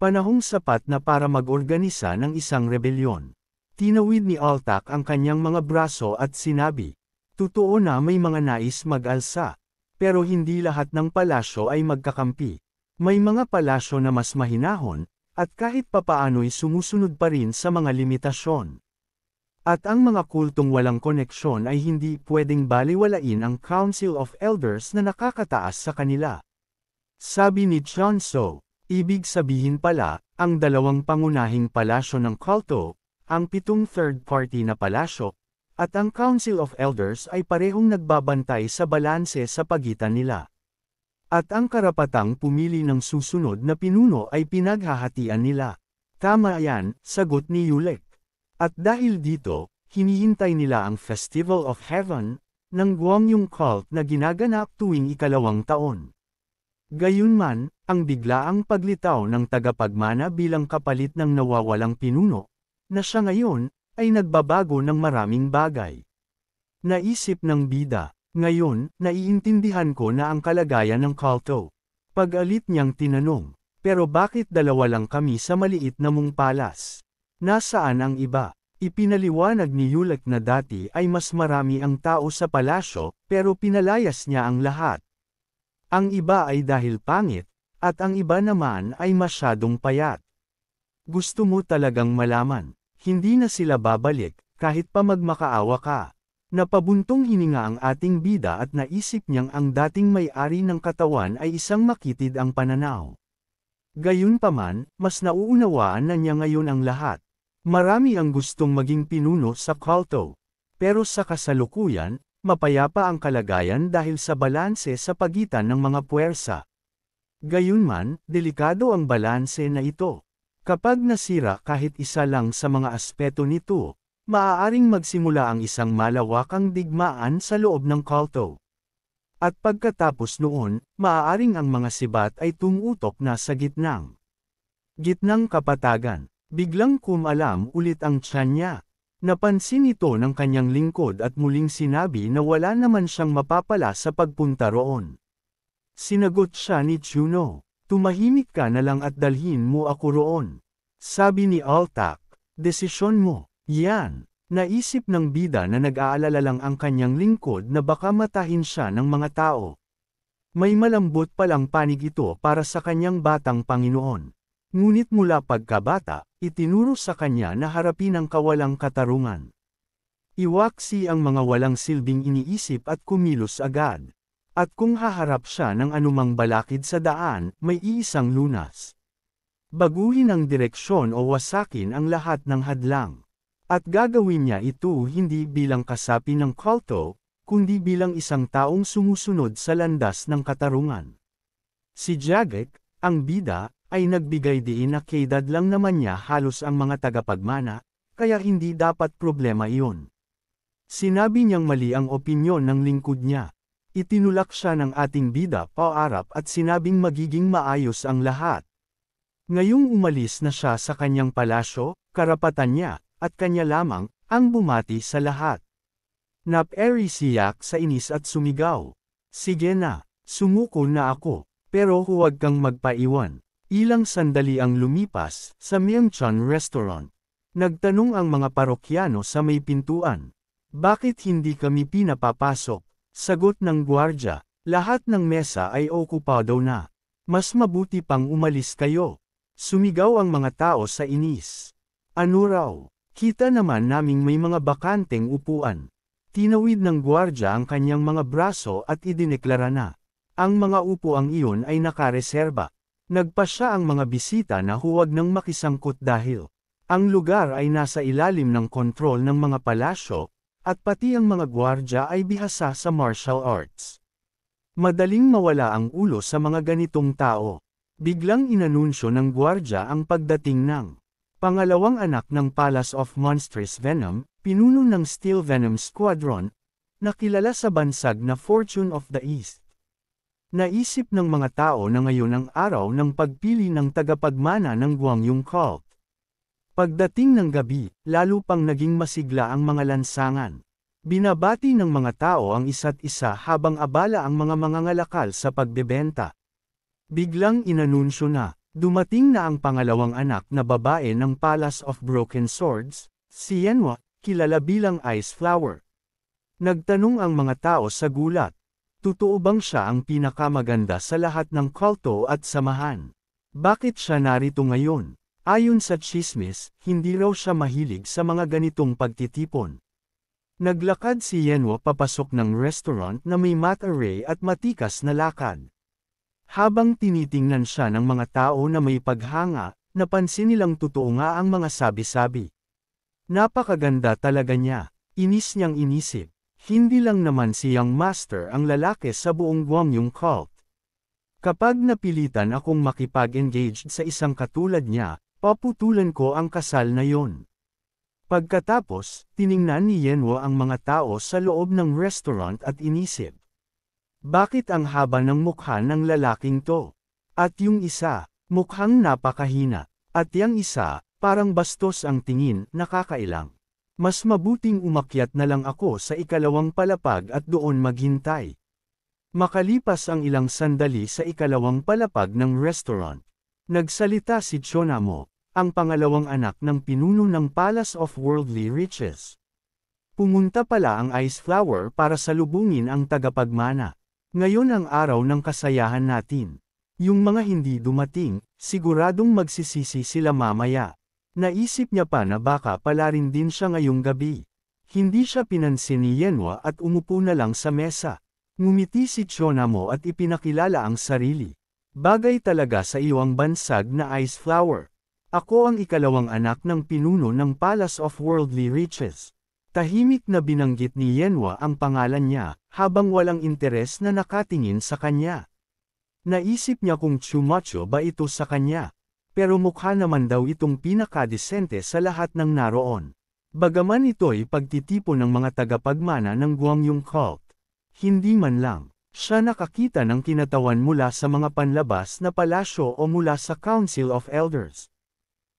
Panahong sapat na para mag-organisa ng isang rebelyon. Tinawid ni Altak ang kanyang mga braso at sinabi, "Totoo na may mga nais mag-alsa. Pero hindi lahat ng palasyo ay magkakampi. May mga palasyo na mas mahinahon, at kahit papaano'y sumusunod pa rin sa mga limitasyon. At ang mga kultong walang koneksyon ay hindi pwedeng baliwalain ang Council of Elders na nakakataas sa kanila." Sabi ni Chonso, ibig sabihin pala, ang 2 pangunahing palasyo ng kulto, ang 7 third-party na palasyo, at ang Council of Elders ay parehong nagbabantay sa balanse sa pagitan nila. At ang karapatang pumili ng susunod na pinuno ay pinaghahatian nila. Tama yan, sagot ni Yulek. At dahil dito, hinihintay nila ang Festival of Heaven, ng Guangyong cult na ginaganap tuwing 2 taon. Gayunman, ang biglaang paglitaw ng tagapagmana bilang kapalit ng nawawalang pinuno, na siya ngayon, ay nagbabago ng maraming bagay. Naisip ng bida, ngayon, naiintindihan ko na ang kalagayan ng kulto. Pag-alit niyang tinanong, pero bakit 2 lang kami sa maliit na mong palas? Nasaan ang iba? Ipinaliwanag ni Yulek na dati ay mas marami ang tao sa palasyo, pero pinalayas niya ang lahat. Ang iba ay dahil pangit, at ang iba naman ay masyadong payat. Gusto mo talagang malaman, hindi na sila babalik, kahit pa magmakaawa ka. Napabuntong hininga ang ating bida at naisip niyang ang dating may-ari ng katawan ay isang makitid ang pananaw. Gayunpaman, mas nauunawaan na niya ngayon ang lahat. Marami ang gustong maging pinuno sa kulto. Pero sa kasalukuyan, mapayapa ang kalagayan dahil sa balanse sa pagitan ng mga puwersa. Gayunman, delikado ang balanse na ito. Kapag nasira kahit isa lang sa mga aspeto nito, maaaring magsimula ang isang malawakang digmaan sa loob ng kulto. At pagkatapos noon, maaaring ang mga sibat ay tumutok na sa gitnang kapatagan. Biglang kumalam ulit ang tiyan niya. Napansin ito ng kanyang lingkod at muling sinabi na wala naman siyang mapapala sa pagpunta roon. Sinagot siya ni Chuno, "Tumahimik ka na lang at dalhin mo ako roon." Sabi ni Altak, "Desisyon mo." Yan, naisip ng bida na nag-aalala lang ang kanyang lingkod na baka matahin siya ng mga tao. May malambot palang panig ito para sa kanyang batang Panginoon. Ngunit mula pagkabata, itinuro sa kanya na harapin ang kawalang katarungan. Iwaksi ang mga walang silbing iniisip at kumilos agad. At kung haharap siya ng anumang balakid sa daan, may iisang lunas. Baguhin ang direksyon o wasakin ang lahat ng hadlang. At gagawin niya ito hindi bilang kasapi ng kulto, kundi bilang isang taong sumusunod sa landas ng katarungan. Si Jagek, ang bida, ay nagbigay diin na kaedad lang naman niya halos ang mga tagapagmana, kaya hindi dapat problema iyon. Sinabi niyang mali ang opinyon ng lingkod niya. Itinulak siya ng ating bida paarap at sinabing magiging maayos ang lahat. Ngayong umalis na siya sa kanyang palasyo, karapatan niya, at kanya lamang, ang bumati sa lahat. Naperi siyak sa inis at sumigaw. "Sige na, sumuko na ako, pero huwag kang magpaiwan." Ilang sandali ang lumipas, sa Myeongchon Restaurant. Nagtanong ang mga parokyano sa may pintuan. "Bakit hindi kami pinapapasok?" Sagot ng gwardya, "Lahat ng mesa ay okupado na. Mas mabuti pang umalis kayo." Sumigaw ang mga tao sa inis. "Ano raw? Kita naman naming may mga bakanteng upuan." Tinawid ng gwardya ang kanyang mga braso at idineklara na ang mga upuang iyon ay nakareserba. Nagpasya ang mga bisita na huwag nang makisangkot dahil ang lugar ay nasa ilalim ng kontrol ng mga palasyo, at pati ang mga gwardya ay bihasa sa martial arts. Madaling mawala ang ulo sa mga ganitong tao. Biglang inanunsyo ng gwardya ang pagdating ng pangalawang anak ng Palace of Monstrous Venom, pinuno ng Steel Venom Squadron, na kilala sa bansag na Fortune of the East. Naisip ng mga tao na ngayon ang araw ng pagpili ng tagapagmana ng Guangyong cult. Pagdating ng gabi, lalo pang naging masigla ang mga lansangan. Binabati ng mga tao ang isa't isa habang abala ang mga mangangalakal sa pagbebenta. Biglang inanunsyo na, dumating na ang pangalawang anak na babae ng Palace of Broken Swords, si Yenwa, kilala bilang Ice Flower. Nagtanong ang mga tao sa gulat. Totoo bang siya ang pinakamaganda sa lahat ng kulto at samahan? Bakit siya narito ngayon? Ayon sa tsismis, hindi raw siya mahilig sa mga ganitong pagtitipon. Naglakad si Yenwa papasok ng restaurant na may mat array at matikas na lakad. Habang tinitingnan siya ng mga tao na may paghanga, napansin nilang totoo nga ang mga sabi-sabi. Napakaganda talaga niya, inis niyang inisip. Hindi lang naman si Young Master ang lalaki sa buong Guangyong cult. Kapag napilitan akong makipag-engage sa isang katulad niya, paputulan ko ang kasal na yon. Pagkatapos, tiningnan ni Yenwa ang mga tao sa loob ng restaurant at inisip. Bakit ang haba ng mukha ng lalaking to? At yung isa, mukhang napakahina. At yang isa, parang bastos ang tingin, nakakailang. Mas mabuting umakyat na lang ako sa ikalawang palapag at doon maghintay. Makalipas ang ilang sandali sa ikalawang palapag ng restaurant, nagsalita si Chonamo, ang pangalawang anak ng pinuno ng Palace of Worldly Riches. Pumunta pala ang Ice Flower para salubungin ang tagapagmana. Ngayon ang araw ng kasayahan natin. Yung mga hindi dumating, siguradong magsisisi sila mamaya. Naisip niya pa na baka pala rin din siya ngayong gabi. Hindi siya pinansin ni Yenwa at umupo na lang sa mesa. Ngumiti si Chonamo at ipinakilala ang sarili. Bagay talaga sa iyo ang bansag na Ice Flower. Ako ang ikalawang anak ng pinuno ng Palace of Worldly Riches. Tahimik na binanggit ni Yenwa ang pangalan niya, habang walang interes na nakatingin sa kanya. Naisip niya kung chumacho ba ito sa kanya. Pero mukha naman daw itong pinakadesente sa lahat ng naroon. Bagaman ito'y pagtitipon ng mga tagapagmana ng Guangyong cult. Hindi man lang, siya nakakita ng kinatawan mula sa mga panlabas na palasyo o mula sa Council of Elders.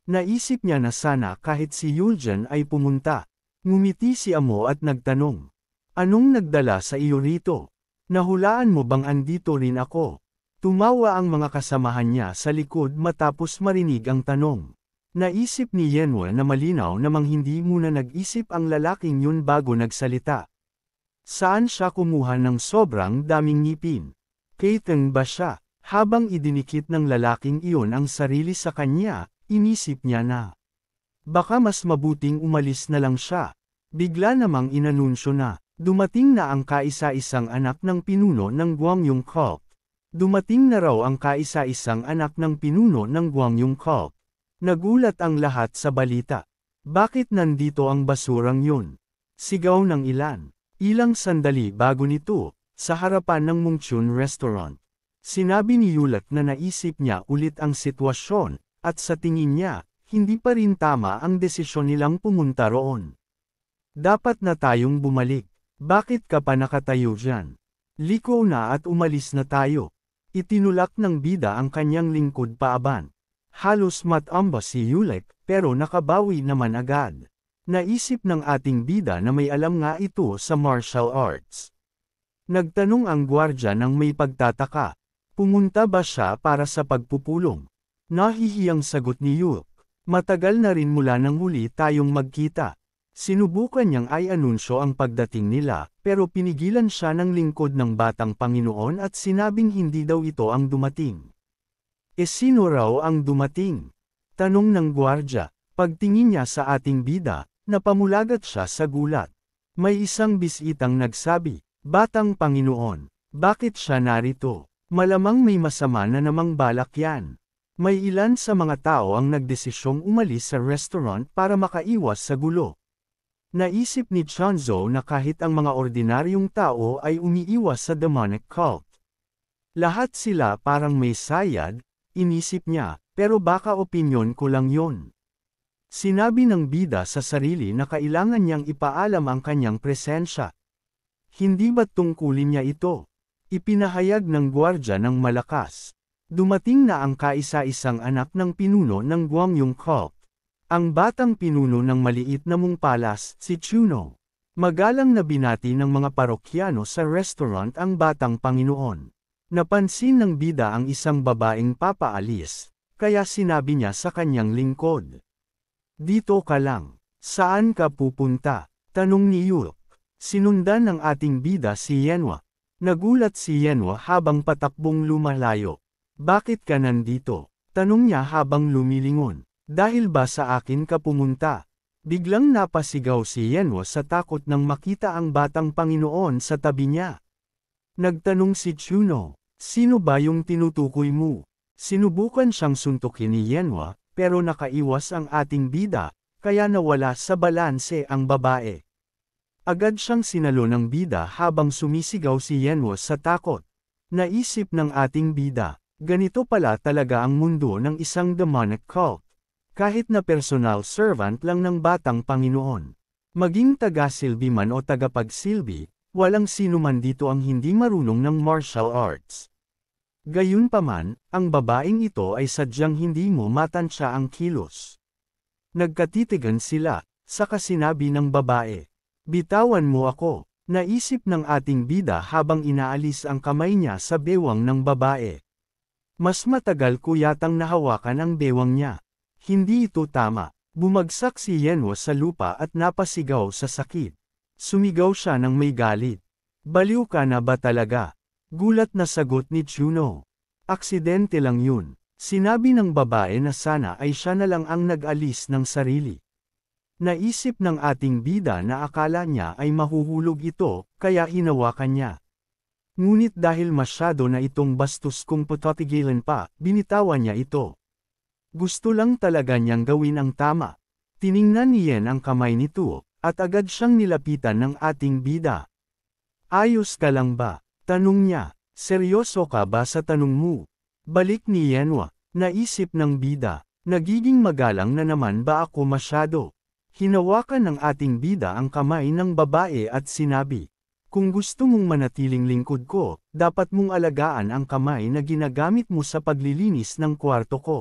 Naisip niya na sana kahit si Yuljan ay pumunta. Ngumiti si Amo at nagtanong. Anong nagdala sa iyo rito? Nahulaan mo bang andito rin ako? Tumawa ang mga kasamahan niya sa likod matapos marinig ang tanong. Naisip ni Yenwa na malinaw namang hindi muna nag-isip ang lalaking yun bago nagsalita. Saan siya kumuha ng sobrang daming ngipin? Kaiteng ba siya? Habang idinikit ng lalaking iyon ang sarili sa kanya, inisip niya na. Baka mas mabuting umalis na lang siya. Bigla namang inanunsyo na, dumating na ang kaisa-isang anak ng pinuno ng Guangyong cult. Dumating na raw ang kaisa-isang anak ng pinuno ng Guangyong cult. Nagulat ang lahat sa balita. Bakit nandito ang basurang yun? Sigaw ng ilan. Ilang sandali bago nito, sa harapan ng Mungchun Restaurant. Sinabi ni Yulat na naisip niya ulit ang sitwasyon, at sa tingin niya, hindi pa rin tama ang desisyon nilang pumunta roon. Dapat na tayong bumalik. Bakit ka pa nakatayo dyan? Liko na at umalis na tayo. Itinulak ng bida ang kanyang lingkod paaban. Halos matamba si Yulek, pero nakabawi naman agad. Naisip ng ating bida na may alam nga ito sa martial arts. Nagtanong ang gwardya ng may pagtataka. Pumunta ba siya para sa pagpupulong? Nahihiyang sagot ni Yulek. Matagal na rin mula nang huli tayong magkita. Sinubukan niyang i-anunsyo ang pagdating nila, pero pinigilan siya ng lingkod ng batang Panginoon at sinabing hindi daw ito ang dumating. E sino raw ang dumating? Tanong ng gwardya. Pagtingin niya sa ating bida, napamulagat siya sa gulat. May isang bisitang nagsabi, Batang Panginoon, bakit siya narito? Malamang may masama na namang balak yan. May ilan sa mga tao ang nagdesisyong umalis sa restaurant para makaiwas sa gulo. Naisip ni Chonzo na kahit ang mga ordinaryong tao ay umiiwas sa demonic cult. Lahat sila parang may sayad, inisip niya, pero baka opinyon ko lang yon. Sinabi ng bida sa sarili na kailangan niyang ipaalam ang kanyang presensya. Hindi ba't tungkulin niya ito? Ipinahayag ng gwardya ng malakas. Dumating na ang kaisa-isang anak ng pinuno ng Guangyong cult. Ang batang pinuno ng maliit na mungpalas, si Chuno. Magalang na binati ng mga parokyano sa restaurant ang batang Panginoon. Napansin ng bida ang isang babaeng papaalis, kaya sinabi niya sa kanyang lingkod. Dito ka lang. Saan ka pupunta? Tanong ni Yuk. Sinundan ng ating bida si Yenwa. Nagulat si Yenwa habang patakbong lumalayo. Bakit ka nandito? Tanong niya habang lumilingon. Dahil ba sa akin ka pumunta? Biglang napasigaw si Yenwa sa takot nang makita ang batang Panginoon sa tabi niya. Nagtanong si Chuno, sino ba yung tinutukoy mo? Sinubukan siyang suntukin ni Yenwa, pero nakaiwas ang ating bida, kaya nawala sa balanse ang babae. Agad siyang sinalo ng bida habang sumisigaw si Yenwa sa takot. Naisip ng ating bida, ganito pala talaga ang mundo ng isang demonic cult. Kahit na personal servant lang ng batang Panginoon. Maging taga-silbi man o tagapagsilbi, walang sino man dito ang hindi marunong ng martial arts. Gayunpaman, ang babaeng ito ay sadyang hindi mo matansya ang kilos. Nagkatitigan sila, saka sinabi ng babae, bitawan mo ako, naisip ng ating bida habang inaalis ang kamay niya sa bewang ng babae. Mas matagal ko yatang nahawakan ang bewang niya. Hindi ito tama. Bumagsak si Yenwa sa lupa at napasigaw sa sakit. Sumigaw siya ng may galit. Baliw ka na ba talaga? Gulat na sagot ni Chuno. Aksidente lang yun. Sinabi ng babae na sana ay siya na lang ang nag-alis ng sarili. Naisip ng ating bida na akala niya ay mahuhulog ito, kaya hinawakan niya. Ngunit dahil masyado na itong bastos kung patatigilan pa, binitawan niya ito. Gusto lang talaga niyang gawin ang tama. Tiningnan ni Yen ang kamay nito, at agad siyang nilapitan ng ating bida. Ayos ka lang ba? Tanong niya. Seryoso ka ba sa tanong mo? Balik ni Yenwa. Naisip ng bida. Nagiging magalang na naman ba ako masyado? Hinawakan ng ating bida ang kamay ng babae at sinabi, kung gusto mong manatiling lingkod ko, dapat mong alagaan ang kamay na ginagamit mo sa paglilinis ng kwarto ko.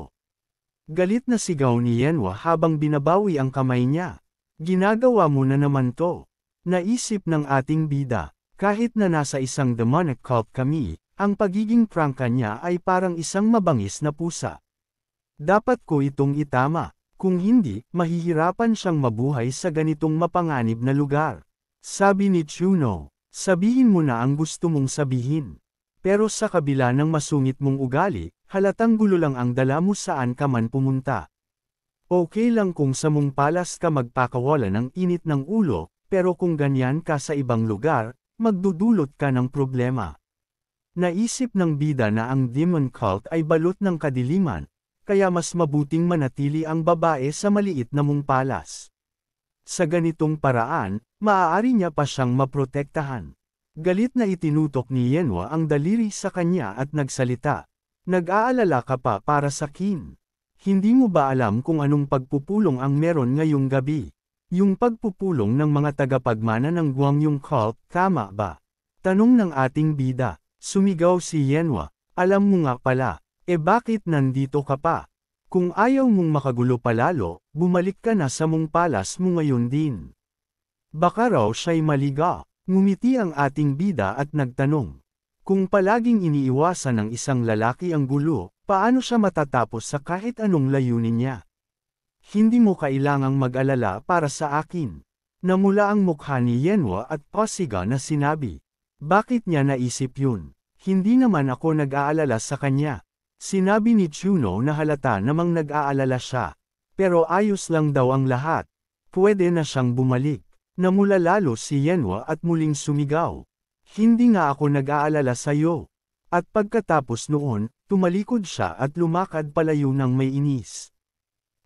Galit na sigaw ni Yenwa habang binabawi ang kamay niya. Ginagawa mo na naman to. Naisip ng ating bida, kahit na nasa isang demonic cult kami, ang pagiging prangka niya ay parang isang mabangis na pusa. Dapat ko itong itama, kung hindi, mahihirapan siyang mabuhay sa ganitong mapanganib na lugar. Sabi ni Chuno, sabihin mo na ang gusto mong sabihin. Pero sa kabila ng masungit mong ugali, halatang gulo lang ang dala mo saan ka man pumunta. Okay lang kung sa mong palas ka magpakawala ng init ng ulo, pero kung ganyan ka sa ibang lugar, magdudulot ka ng problema. Naisip ng bida na ang demon cult ay balot ng kadiliman, kaya mas mabuting manatili ang babae sa maliit na mong palas. Sa ganitong paraan, maaari niya pa siyang maprotektahan. Galit na itinutok ni Yenwa ang daliri sa kanya at nagsalita. Nag-aalala ka pa para sa kin. Hindi mo ba alam kung anong pagpupulong ang meron ngayong gabi? Yung pagpupulong ng mga tagapagmana ng Guangyong cult, tama ba? Tanong ng ating bida. Sumigaw si Yenwa. Alam mo nga pala, bakit nandito ka pa? Kung ayaw mong makagulo palalo, bumalik ka na sa mong palas mo ngayon din. Baka raw siya'y maliga. Ngumiti ang ating bida at nagtanong. Kung palaging iniiwasan ng isang lalaki ang gulo, paano siya matatapos sa kahit anong layunin niya? Hindi mo kailangang mag-alala para sa akin. Namula ang mukha ni Yenwa at pasiga na sinabi. Bakit niya naisip yun? Hindi naman ako nag-aalala sa kanya. Sinabi ni Chuno na halata namang nag-aalala siya. Pero ayos lang daw ang lahat. Pwede na siyang bumalik. Namula lalo si Yenwa at muling sumigaw. Hindi nga ako nag-aalala sa'yo. At pagkatapos noon, tumalikod siya at lumakad palayo ng may inis.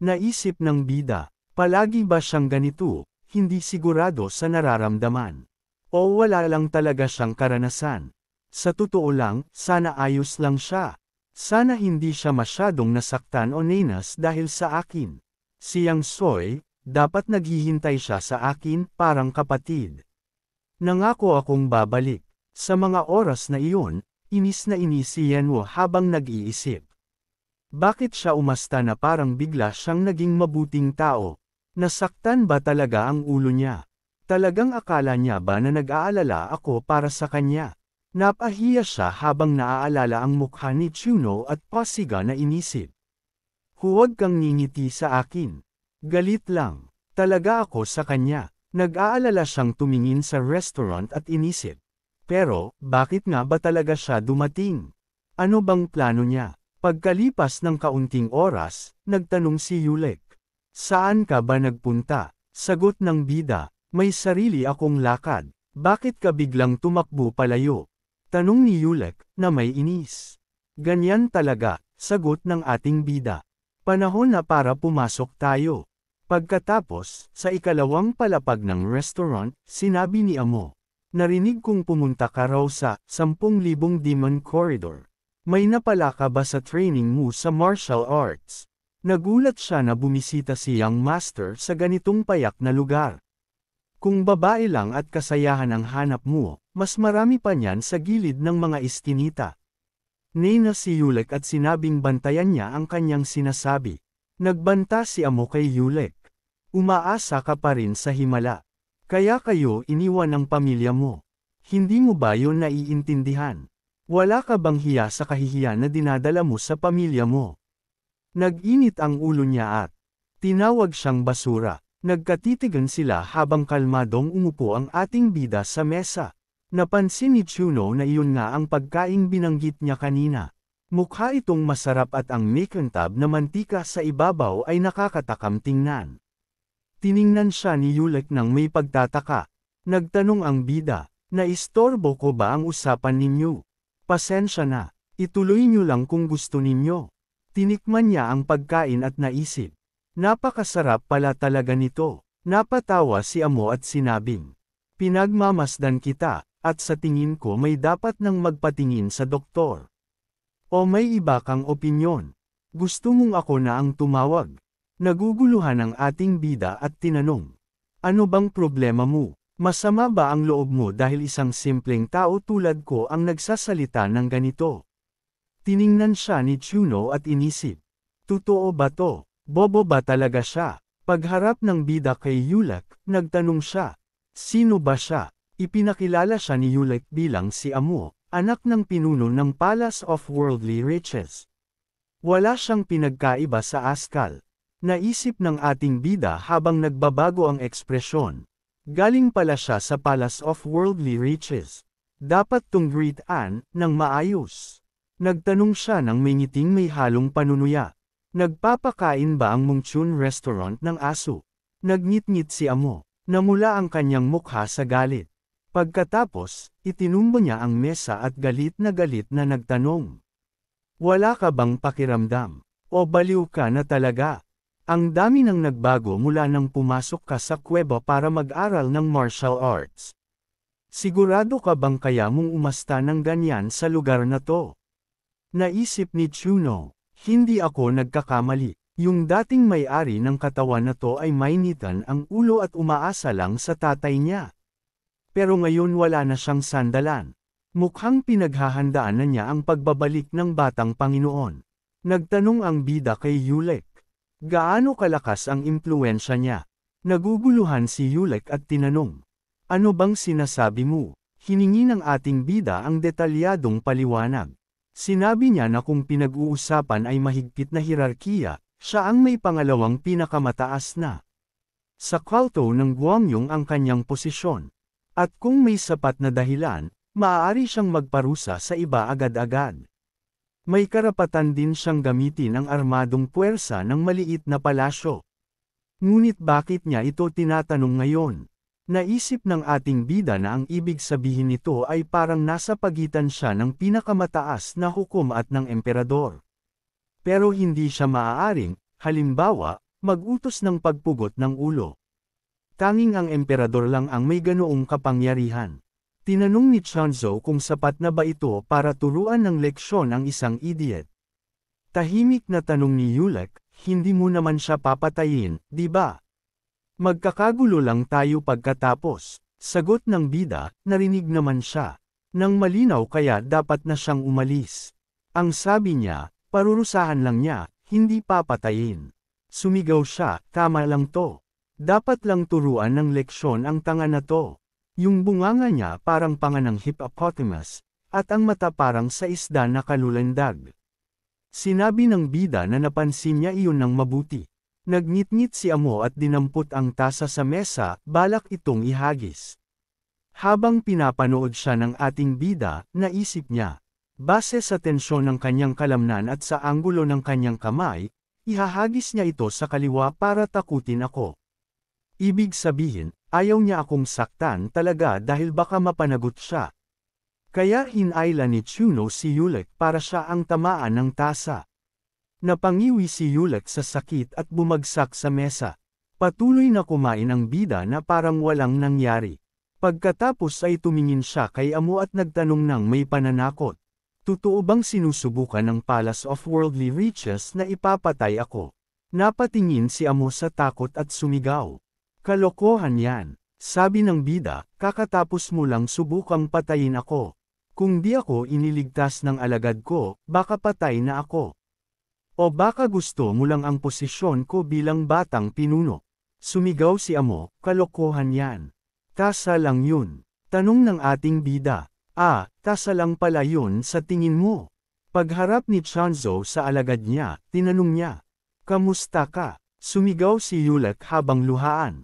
Naisip ng bida, palagi ba siyang ganito, hindi sigurado sa nararamdaman. O wala lang talaga siyang karanasan. Sa totoo lang, sana ayos lang siya. Sana hindi siya masyadong nasaktan o nenas dahil sa akin. Siyang Soy, dapat naghihintay siya sa akin, parang kapatid. Nangako akong babalik. Sa mga oras na iyon, inis na inis si Yenwa habang nag-iisip. Bakit siya umasta na parang bigla siyang naging mabuting tao? Nasaktan ba talaga ang ulo niya? Talagang akala niya ba na nag-aalala ako para sa kanya? Napahiya siya habang naaalala ang mukha ni Chuno at pasiga na inisip. Huwag kang ngingiti sa akin. Galit lang. Talaga ako sa kanya. Nag-aalala siyang tumingin sa restaurant at inisip. Pero, bakit nga ba talaga siya dumating? Ano bang plano niya? Pagkalipas ng kaunting oras, nagtanong si Yulek. Saan ka ba nagpunta? Sagot ng bida, may sarili akong lakad. Bakit ka biglang tumakbo palayo? Tanong ni Yulek, na may inis. Ganyan talaga, sagot ng ating bida. Panahon na para pumasok tayo. Pagkatapos, sa ikalawang palapag ng restaurant, sinabi ni Amo. Narinig kong pumunta ka raw sa 10,000 Demon Corridor. May napala ka ba sa training mo sa martial arts? Nagulat siya na bumisita si Young Master sa ganitong payak na lugar. Kung babae lang at kasayahan ang hanap mo, mas marami pa niyan sa gilid ng mga iskinita. Nena si Yulek at sinabing bantayan niya ang kanyang sinasabi. Nagbanta si Amo kay Yulek. Umaasa ka pa rin sa himala. Kaya kayo iniwan ng pamilya mo. Hindi mo ba yun naiintindihan? Wala ka bang hiya sa kahihiyan na dinadala mo sa pamilya mo? Nag-init ang ulo niya at tinawag siyang basura. Nagkatitigan sila habang kalmadong umupo ang ating bida sa mesa. Napansin ni Chuno na iyon nga ang pagkaing binanggit niya kanina. Mukha itong masarap at ang makintab na mantika sa ibabaw ay nakakatakam tingnan. Tiningnan siya ni Yulek nang may pagtataka. Nagtanong ang bida, naistorbo ko ba ang usapan ninyo? Pasensya na, ituloy niyo lang kung gusto ninyo. Tinikman niya ang pagkain at naisip. Napakasarap pala talaga nito. Napatawa si Amo at sinabing, pinagmamasdan kita, at sa tingin ko may dapat nang magpatingin sa doktor. O may iba kang opinyon? Gusto mong ako na ang tumawag? Naguguluhan ang ating bida at tinanong. Ano bang problema mo? Masama ba ang loob mo dahil isang simpleng tao tulad ko ang nagsasalita ng ganito? Tiningnan siya ni Chuno at inisip. Totoo ba to? Bobo ba talaga siya? Pagharap ng bida kay Yulek, nagtanong siya. Sino ba siya? Ipinakilala siya ni Yulek bilang si Amo, anak ng pinuno ng Palace of Worldly Riches. Wala siyang pinagkaiba sa askal. Naisip ng ating bida habang nagbabago ang ekspresyon. Galing pala siya sa Palace of Worldly Riches. Dapat tong greetan ng maayos. Nagtanong siya nang may ngiting may halong panunuya. Nagpapakain ba ang Mungchun restaurant ng aso? Nagngit-ngit si Amo. Namula ang kanyang mukha sa galit. Pagkatapos, itinumbo niya ang mesa at galit na nagtanong. Wala ka bang pakiramdam? O baliw ka na talaga? Ang dami nang nagbago mula nang pumasok ka sa kuweba para mag-aral ng martial arts. Sigurado ka bang kaya mong umasta ng ganyan sa lugar na to? Naisip ni Chuno, hindi ako nagkakamali. Yung dating may-ari ng katawan na to ay mainitan ang ulo at umaasa lang sa tatay niya. Pero ngayon wala na siyang sandalan. Mukhang pinaghahandaan na niya ang pagbabalik ng batang Panginoon. Nagtanong ang bida kay Yulek. Gaano kalakas ang impluwensya niya? Naguguluhan si Yulek at tinanong. Ano bang sinasabi mo? Hiningi ng ating bida ang detalyadong paliwanag. Sinabi niya na kung pinag-uusapan ay mahigpit na hirarkiya, siya ang may pangalawang pinakamataas na. Sa kulto ng Guangyong ang kanyang posisyon. At kung may sapat na dahilan, maaari siyang magparusa sa iba agad-agad. May karapatan din siyang gamitin ang armadong puwersa ng maliit na palasyo. Ngunit bakit niya ito tinatanong ngayon? Naisip ng ating bida na ang ibig sabihin nito ay parang nasa pagitan siya ng pinakamataas na hukom at ng emperador. Pero hindi siya maaaring, halimbawa, mag-utos ng pagpugot ng ulo. Tanging ang emperador lang ang may ganoong kapangyarihan. Tinanong ni Chunzo kung sapat na ba ito para turuan ng leksyon ang isang idiot. Tahimik na tanong ni Yulek, hindi mo naman siya papatayin, di ba? Magkakagulo lang tayo pagkatapos. Sagot ng bida, narinig naman siya. Nang malinaw kaya dapat na siyang umalis. Ang sabi niya, parurusahan lang niya, hindi papatayin. Sumigaw siya, tama lang to. Dapat lang turuan ng leksyon ang tanga na to. Yung bunganga niya parang panga ng hippopotamus, at ang mata parang sa isda na kalulandag. Sinabi ng bida na napansin niya iyon ng mabuti. Nagngit-ngit si Amo at dinampot ang tasa sa mesa, balak itong ihagis. Habang pinapanood siya ng ating bida, naisip niya. Base sa tensyon ng kanyang kalamnan at sa anggulo ng kanyang kamay, ihahagis niya ito sa kaliwa para takutin ako. Ibig sabihin, ayaw niya akong saktan talaga dahil baka mapanagot siya. Kaya hinayla ni Chuno si Yulik para siya ang tamaan ng tasa. Napangiwi si Yulik sa sakit at bumagsak sa mesa. Patuloy na kumain ang bida na parang walang nangyari. Pagkatapos ay tumingin siya kay Amo at nagtanong ng may pananakot. Totoo bang sinusubukan ng Palace of Worldly Riches na ipapatay ako? Napatingin si Amo sa takot at sumigaw. Kalokohan yan, sabi ng bida, kakatapos mo lang subukang patayin ako. Kung di ako iniligtas ng alagad ko, baka patay na ako. O baka gusto mo lang ang posisyon ko bilang batang pinuno. Sumigaw si Amo, kalokohan yan. Tasa lang yun. Tanong ng ating bida. Tasa lang pala yun sa tingin mo. Pagharap ni Chanzo sa alagad niya, tinanong niya. Kamusta ka? Sumigaw si Yulik habang luhaan.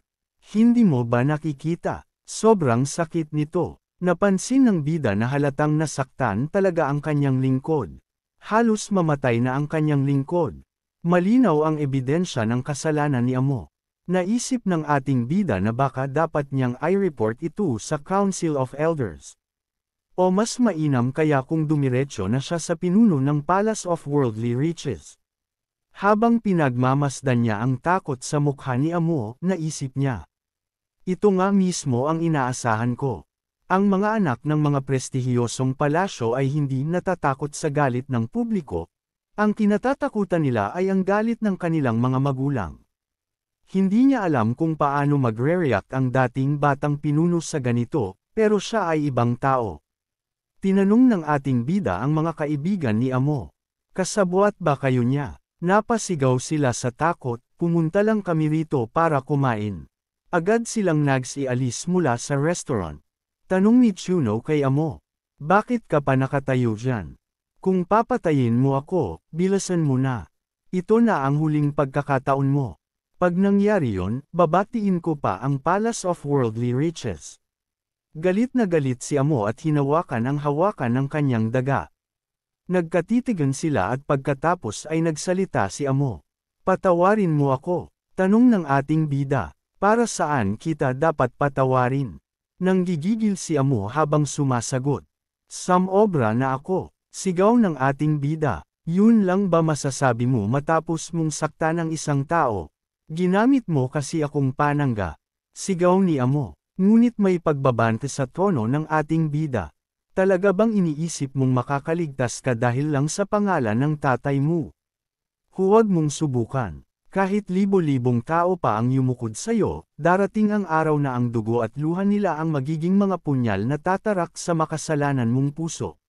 Hindi mo ba nakikita? Sobrang sakit nito. Napansin ng bida na halatang nasaktan talaga ang kanyang lingkod. Halos mamatay na ang kanyang lingkod. Malinaw ang ebidensya ng kasalanan ni Amo. Naisip ng ating bida na baka dapat niyang i-report ito sa Council of Elders. O mas mainam kaya kung dumiretso na siya sa pinuno ng Palace of Worldly Riches. Habang pinagmamasdan niya ang takot sa mukha ni Amo, naisip niya. Ito nga mismo ang inaasahan ko. Ang mga anak ng mga prestihiyosong palasyo ay hindi natatakot sa galit ng publiko. Ang kinatatakutan nila ay ang galit ng kanilang mga magulang. Hindi niya alam kung paano magre-react ang dating batang pinuno sa ganito, pero siya ay ibang tao. Tinanong ng ating bida ang mga kaibigan ni Amo. Kasabwat ba kayo niya? Napasigaw sila sa takot, pumunta lang kami rito para kumain. Agad silang nagsialis mula sa restaurant. Tanong ni Chuno kay Amo. Bakit ka pa nakatayo dyan? Kung papatayin mo ako, bilasan mo na. Ito na ang huling pagkakataon mo. Pag nangyari yon, babatiin ko pa ang Palace of Worldly Riches. Galit na galit si Amo at hinawakan ang hawakan ng kanyang daga. Nagkatitigan sila at pagkatapos ay nagsalita si Amo. Patawarin mo ako. Tanong ng ating bida. Para saan kita dapat patawarin? Nanggigigil si Amo habang sumasagot. Samobra na ako. Sigaw ng ating bida. Yun lang ba masasabi mo matapos mong saktan ng isang tao? Ginamit mo kasi akong panangga. Sigaw ni Amo. Ngunit may pagbabante sa tono ng ating bida. Talaga bang iniisip mong makakaligtas ka dahil lang sa pangalan ng tatay mo? Huwag mong subukan. Kahit libo-libong tao pa ang yumukod sa'yo, darating ang araw na ang dugo at luha nila ang magiging mga punyal na tatarak sa makasalanan mong puso.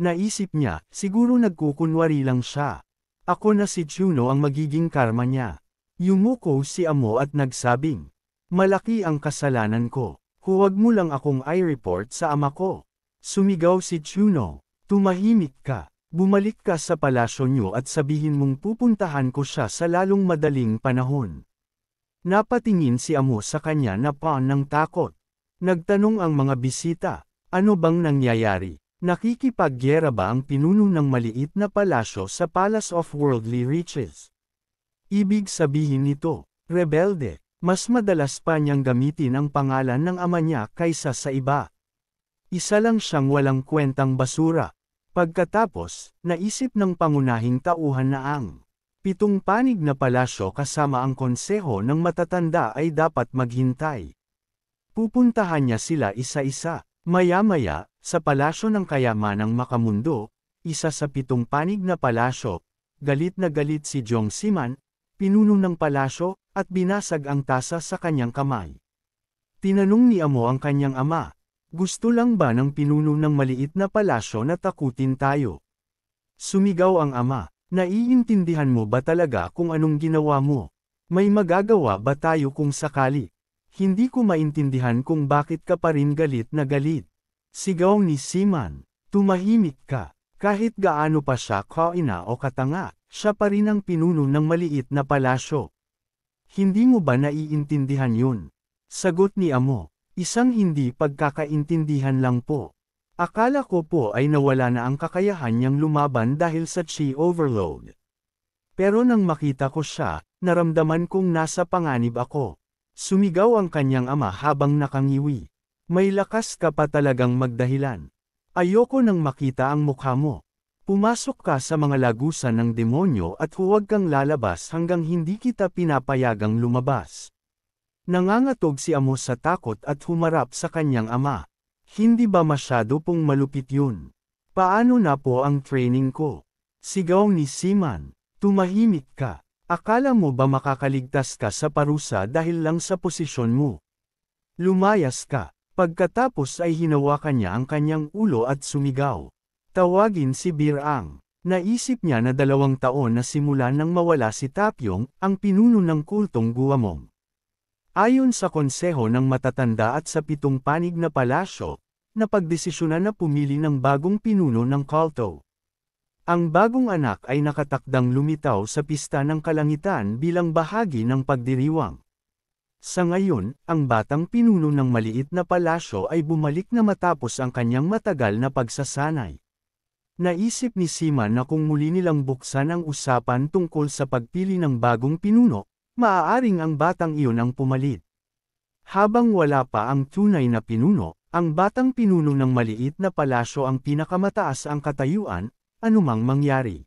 Naisip niya, siguro nagkukunwari lang siya. Ako na si Chuno ang magiging karma niya. Yumuko si Amo at nagsabing, malaki ang kasalanan ko. Huwag mo lang akong i-report sa ama ko. Sumigaw si Chuno, tumahimik ka. Bumalik ka sa palasyo niyo at sabihin mong pupuntahan ko siya sa lalong madaling panahon. Napatingin si Amo sa kanya na paan ng takot. Nagtanong ang mga bisita, ano bang nangyayari? Nakikipagyera ba ang pinuno ng maliit na palasyo sa Palace of Worldly Riches? Ibig sabihin nito, rebelde, mas madalas pa niyang gamitin ang pangalan ng ama niya kaysa sa iba. Isa lang siyang walang kwentang basura. Pagkatapos, naisip ng pangunahing tauhan na ang 7 panig na palasyo kasama ang konseho ng matatanda ay dapat maghintay. Pupuntahan niya sila isa-isa. Maya-maya, sa palasyo ng kayamanang Makamundo, isa sa 7 panig na palasyo, galit na galit si Jong Siman, pinuno ng palasyo, at binasag ang tasa sa kanyang kamay. Tinanong ni Amo ang kanyang ama. Gusto lang ba ng pinuno ng maliit na palasyo na takutin tayo? Sumigaw ang ama, naiintindihan mo ba talaga kung anong ginawa mo? May magagawa ba tayo kung sakali? Hindi ko maintindihan kung bakit ka pa rin galit na galit. Sigaw ni Simon. Tumahimik ka. Kahit gaano pa siya kaina o katanga, siya pa rin ang pinuno ng maliit na palasyo. Hindi mo ba naiintindihan yun? Sagot ni Amo. Isang hindi pagkakaintindihan lang po. Akala ko po ay nawala na ang kakayahan niyang lumaban dahil sa chi overload. Pero nang makita ko siya, naramdaman kong nasa panganib ako. Sumigaw ang kanyang ama habang nakangiwi. May lakas ka pa talagang magdahilan. Ayoko nang makita ang mukha mo. Pumasok ka sa mga lagusan ng demonyo at huwag kang lalabas hanggang hindi kita pinapayagang lumabas. Nangangatog si Amo sa takot at humarap sa kanyang ama. Hindi ba masyado pong malupit yun? Paano na po ang training ko? Sigaw ni Simon. Tumahimik ka. Akala mo ba makakaligtas ka sa parusa dahil lang sa posisyon mo? Lumayas ka. Pagkatapos ay hinawakan niya ang kanyang ulo at sumigaw. Tawagin si Birang. Naisip niya na 2 taon na simula nang mawala si Tapyong, ang pinuno ng kultong Guamong. Ayon sa konseho ng matatanda at sa 7 panig na palasyo, napagdesisyonan na pumili ng bagong pinuno ng kulto. Ang bagong anak ay nakatakdang lumitaw sa pista ng kalangitan bilang bahagi ng pagdiriwang. Sa ngayon, ang batang pinuno ng maliit na palasyo ay bumalik na matapos ang kanyang matagal na pagsasanay. Naisip ni Simon na kung muli nilang buksan ang usapan tungkol sa pagpili ng bagong pinuno, maaaring ang batang iyon ang pumalit. Habang wala pa ang tunay na pinuno, ang batang pinuno ng maliit na palasyo ang pinakamataas ang katayuan, anumang mangyari.